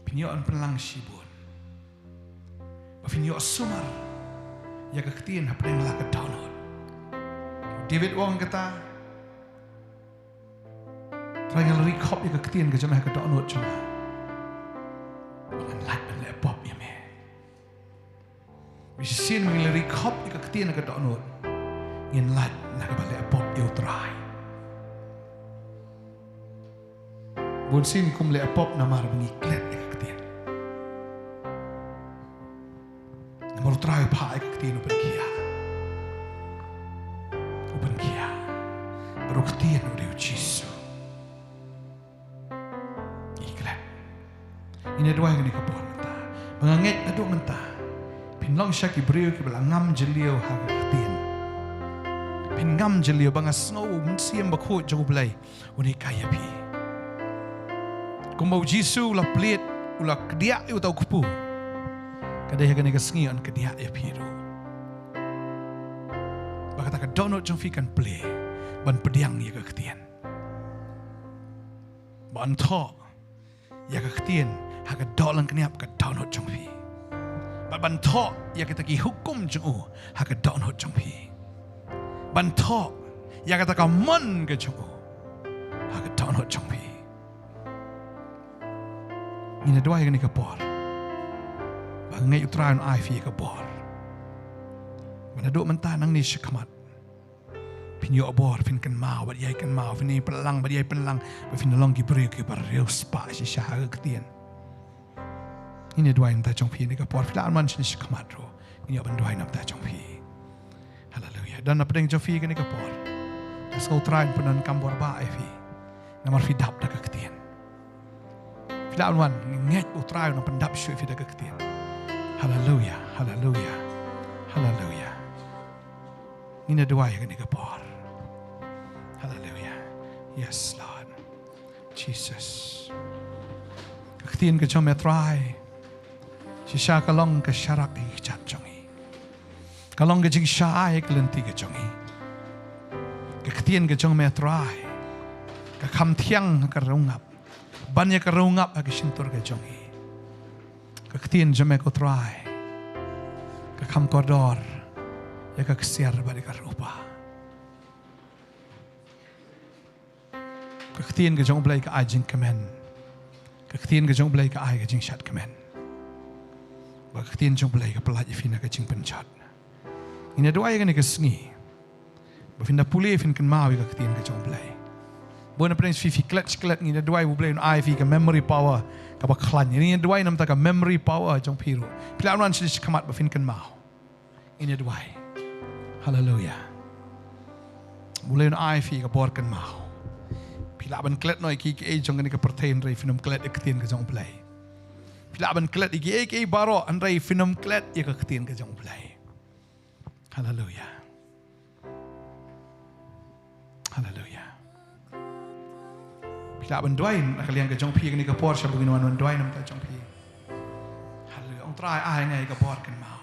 Pinyo an penlang si bon. Bafinyo sumar, ya ketien hap deng lah ke Donald. David Wong kata. Trying to recop your ketien ke jomah ke Donald cuma. Bukan light ben le pop ya me. Bisa sin mengen recop your ketien ke Donald. Ngin light nak ke le pop you try. Bun sin kum le pop namar mengiklet your ketien. Namar try pa your ketien open kia. Open kia. Baru ketien udah Jisu. Ini dua yang dikapur mentah, menganget aduk mentah, pinlong syaki beriu ke belangam jeliu harga ketien, pingam jeliu bangas snow mensiam bakut jauh belai, unik kaya pi. Kumbau Jisu ulah pelit, ulah kediak eu tau kupu, kadai hagan ega sengian kediak ya pi do. Bakata ka Donald jong fikan play, ban pediang ya ke ketien, ban thok ya ke ketien. Haka dolan keniap ke Donald jong pi. Ban thok ya kita ki hukum jong u haka Donald jong pi. Ban thok ya kita ka mon ke jong u haka Donald jong pi. Ini dua yang ni ke por. Bangai utrayan ai fi ke por. Mana duk mentah nang ni syakamat. Pinyo abor fin kan mau bat yai kan mau fin ni pelang bat yai pelang fin long ki beri ki bar reu spa si syaha ketien. Ini dua yang tak jompi ni kapor filan man sini sekamat ro. Ini apa dua yang tak jompi. Haleluya. Dan apa yang jompi ni kapor. Kau terain penan kambor ba evi. Namar fidap dak ketien. Filan man nget utrain apa pendap syui fidak ketien. Haleluya. Haleluya. Haleluya. Ini dua yang ni kapor. Haleluya. Yes Lord. Jesus. Ketien ke jom try. Sisa kalong ke syarak ke cat jongi. Kalong ke jing syai ke lenti ke jongi. Ke ketien ke jong metrai. Ke kam tiang ke rungap. Banyak ke rungap ke sintur ke jongi. Ke ketien jome ko trai. Ke kam kodor. Ya ke kesiar balik ke rupa. Ke ketien ke jong belai ke ajing kemen. Ke ketien ke jong belai ke ai ke jing syat kemen. Bagi ketien jong belai ke pelat ifina ke jing pencat. Ini doa yang ni ke sengi. Bafinda pulih fin kan mau ke ketien ke jong belai. Bukan apa yang fifi klat ini doa yang belai ai fi ke memory power ke baklan. Ini doa yang nampak ke memory power jong piru. Pilihan orang sedih kamat bafin kan mau. Ini doa. Haleluya. Mulai ai fi ke bor kan mau. Pilihan klat noi ki ke jong ni ke pertain rei finum klat ke ketien ke jong belai. Pilaban klet igi baro andrai finom klet ia ka ketin ka jong play. Haleluya. Haleluya. Pilaban doain kalian ka jong pi ni ka por sa bugin wan doain nam ka jong pi. Haleluya. Ong try ai ngai ka por kan mau.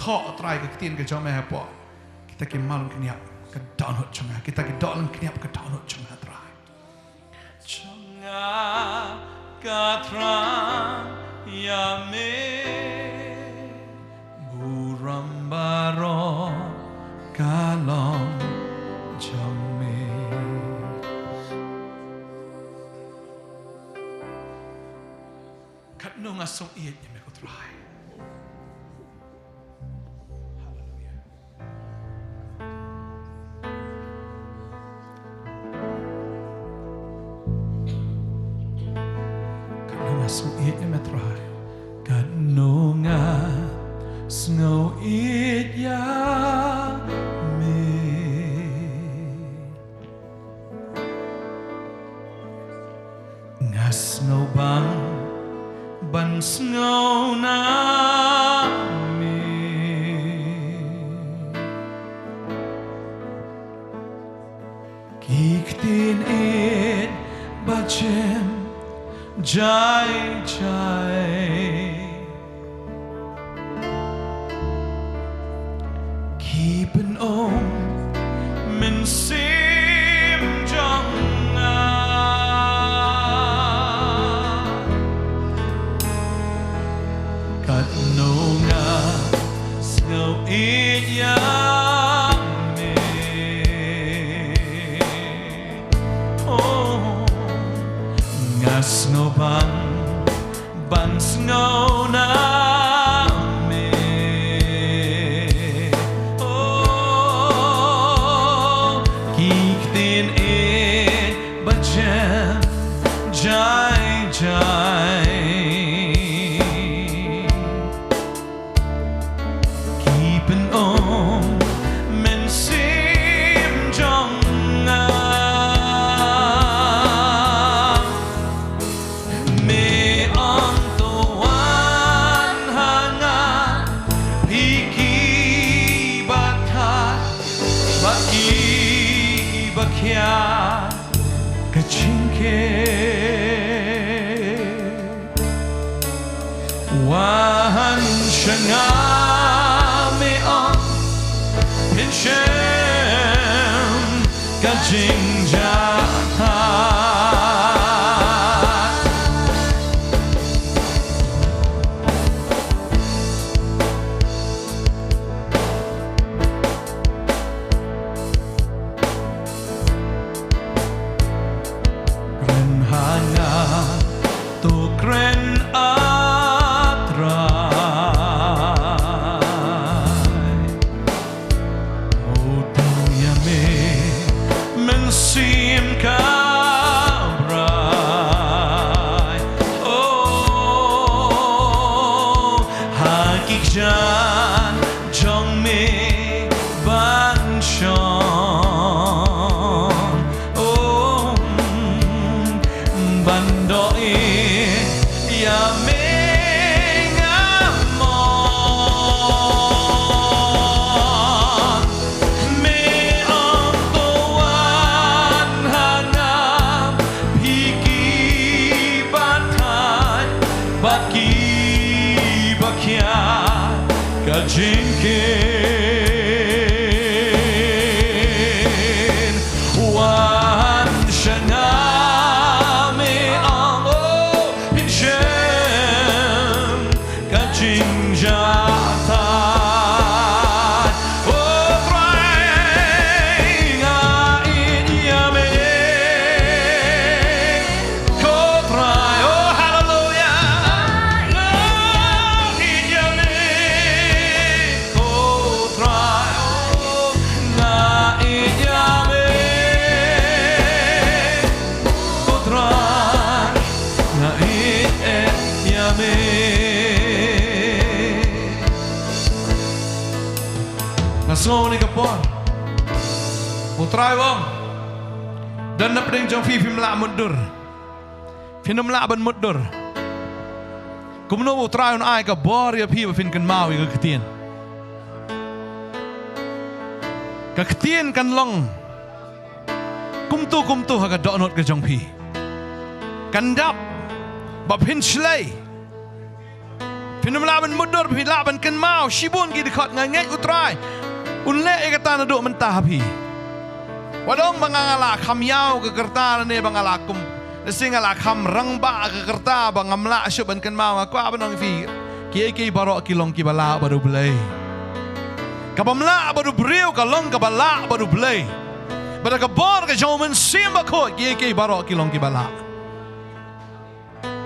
Tho try ka ketin ka jong me po. Kita ki malum kniap ka download chunga. Kita ki download kniap ka download chunga try. Chunga Katran Yame Burambaro Kalong Jame Kat no ngasong iit niya may kutray. Hallelujah. Sung it me try God no nga snow it ya me nga snow ban snow na me kiktin it bachem Jai Jai Keep an om Min sim jong Kat no nga snow it ya me Oh Snow ban snow na me Oh kiktin it bachem jai jai Keepin om men sim jong Bakya kachinke Wahan shanga me on pinshem kachinja Kren atrai Utang yame mensim kabrai Oh hakik jan jong me ban shon Oh bandoi Yaming amon Me ang tuwan hangam Hiki batay Baki bakya Kajingkin Wan siya nga Nasoni kapon Mutray wong Dan na pedeng jong fi mla mundur Finum la ban mundur Kumno utrai on ai ka bor ya phi fin kan mau ka ktien. Ka ktien kan long. Kumtu ha ka donot ka jong phi. Kan dap ba phin shlei. Phin laban mudur phi laban kan mau shibun gi dekat ngai utrai. Unle e ka tan do mentah phi. Wadong bangala kham yau ka kerta ne bangala kum singala kham rang ba ka kerta bangamla shuban kan mau ko abanong fi ki baro kilong ki bala baru blai ka bamla baru breu ka long ka bala baru blai bada ka bor ka jomen simba ko ki baro kilong ki bala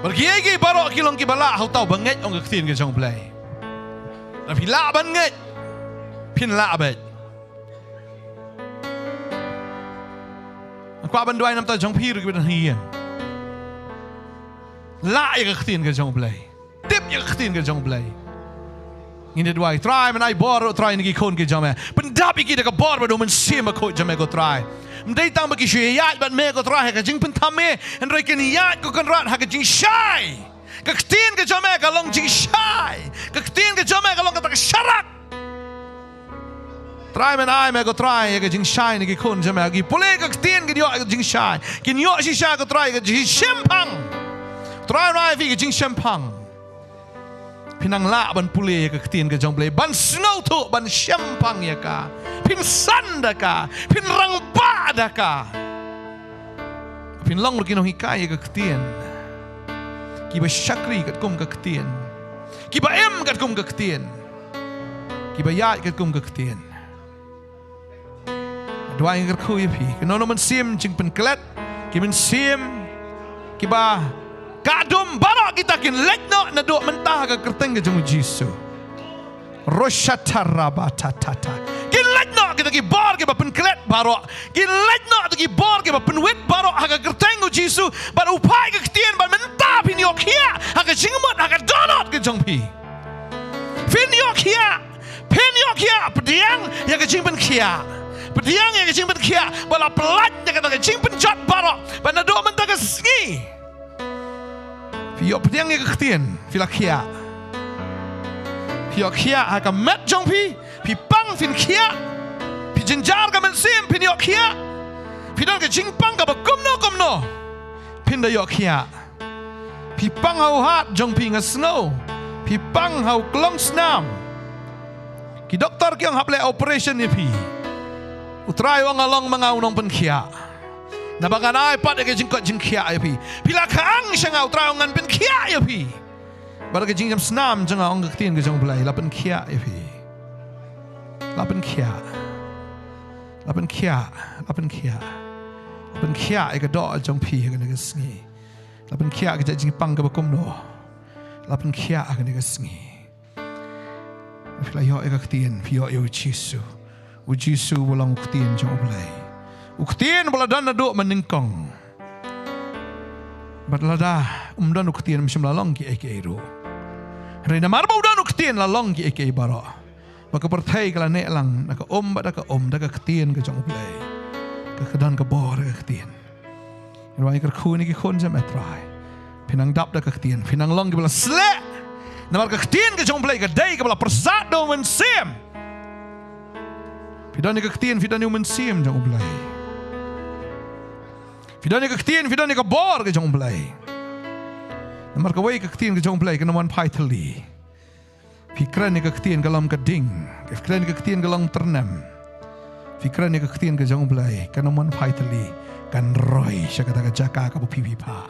bar ki baro kilong ki bala hau tau banget ong ka tin ka jong blai la phi la ban nget phin la bet qua ban đoai năm ta jong phi được bên hiền lại cái tiền cái jong play tiếp cái tiền cái jong play nhìn được đoai try mình ai bor try những cái khôn cái jong mẹ bên đáp cái cái bor mà đồ mình xem mà khôn jong mẹ có try mình đây tăng một cái chuyện yết bạn mẹ có try cái chính bên tham mẹ anh rồi cái yết có con rat cái chính sai cái tiền cái jong mẹ cái long chính sai cái tiền cái jong mẹ cái long cái sharak try mình ai mẹ có try cái chính sai này cái khôn cho mẹ cái pole cái tiền cái cái chính sai cái nhọ chỉ sai có try cái chính sempang try này vì cái chính sempang pinang la ban pole cái tiền cái trong play ban snow thu ban sempang ya ka pin san da ka pin rang ba da ka pin long lu kinong hikai cái tiền ki ba shakri cái kum cái tiền ki ba em cái kum cái tiền ki ba ya cái kum cái tiền dua yang kerkui pi, kena man sim jing penklet, kimen sim, kiba kadum barak kita kin lekno na do mentah ka kerteng ke jung Jisu. Roshatarabata, kin lekno kita ki bar ke ba penklet barak, kin lekno ki bar ke ba penwit barak ha ka kerteng ke Jisu, ban upai ke tien ban mentah pin yok hia, ha ka jingmot ha ka donot ke jung pi. Pin yok hia, pediang ya ke jing pen kia. Pediang yang kecing berkia, bala pelat yang kata kecing penjat barok, bana do mentaka sengi. Fiok pediang yang ketien, filak kia. Fiok kia akan met jong pi pang fin kia, pi jenjar kamen sim pin yok kia, pi don kecing pang ka kumno, pin da yok kia. Pi pang hau hat jong pi ngas snow, pi pang hau klong snam. Ki doktor ki ang haple operation ni pi. Utrai wang along mangaunong penkia. Nabangan ay pat ke jingkot jingkia ya pi. Pila kaang siya nga utrai wangan penkia ya pi. Bara ke jingjam snam janga ong ketien ke jong belai la penkia ya pi. La penkia. Penkia ke do jong pi ke ne sngi. La penkia ke jing pang ke bakum no. La penkia ke ne sngi. Pila yo ke ketien pi yo Jisu. Jisu walang uktien jong ulay. Uktien baladan na do meningkong. Badlada umdan uktien misim lalong ki eke ero. Rena marba udan uktien lalong ki eke baro. Baka pertai kala ne lang naka bada ka daka ktien ke jong ulay. Ka kedan ka bor ka ktien. Rwai ker khuni ki khon jam etrai. Pinang dap daka ktien, pinang long ki bala sle. Namar ka ktien ke jong ulay ka dai ka bala persat do men sim. Fidan ni ketien, fidan ni mensim jong ulai. Fidan ni ketien, fidan ni bor ke jong ulai. Namar ka wei ketien ke jong ulai ke naman pai teli. Fikran ni ketien galam keding, fikran ni ketien galam ternem. Fikran ni ketien ke jong ulai ke naman pai teli kan roy sya kata ka jaka ka pipi pa.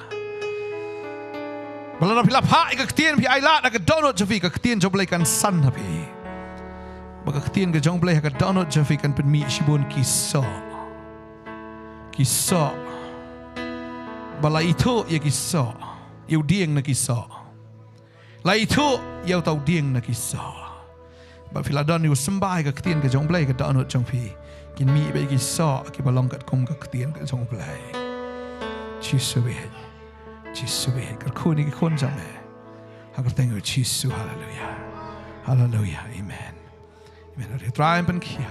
Balana pila pa ketien pi ailat ka donut jafi ketien jong ulai kan san hapi. Baka ketien ke jong blai ka donut jafi kan pen mi shibun kiso bala itu ya kiso yau dieng na kiso la itu yau tau dieng na kiso ba filadon yu sembah ka ketien ke jong blai ka donut jong pi kin mi ba kiso ki balong kat kum ka ketien ke jong blai Jisu ker khuni ki khon jame ha ka tengok Jisu haleluya amen. Amen. Try and kia.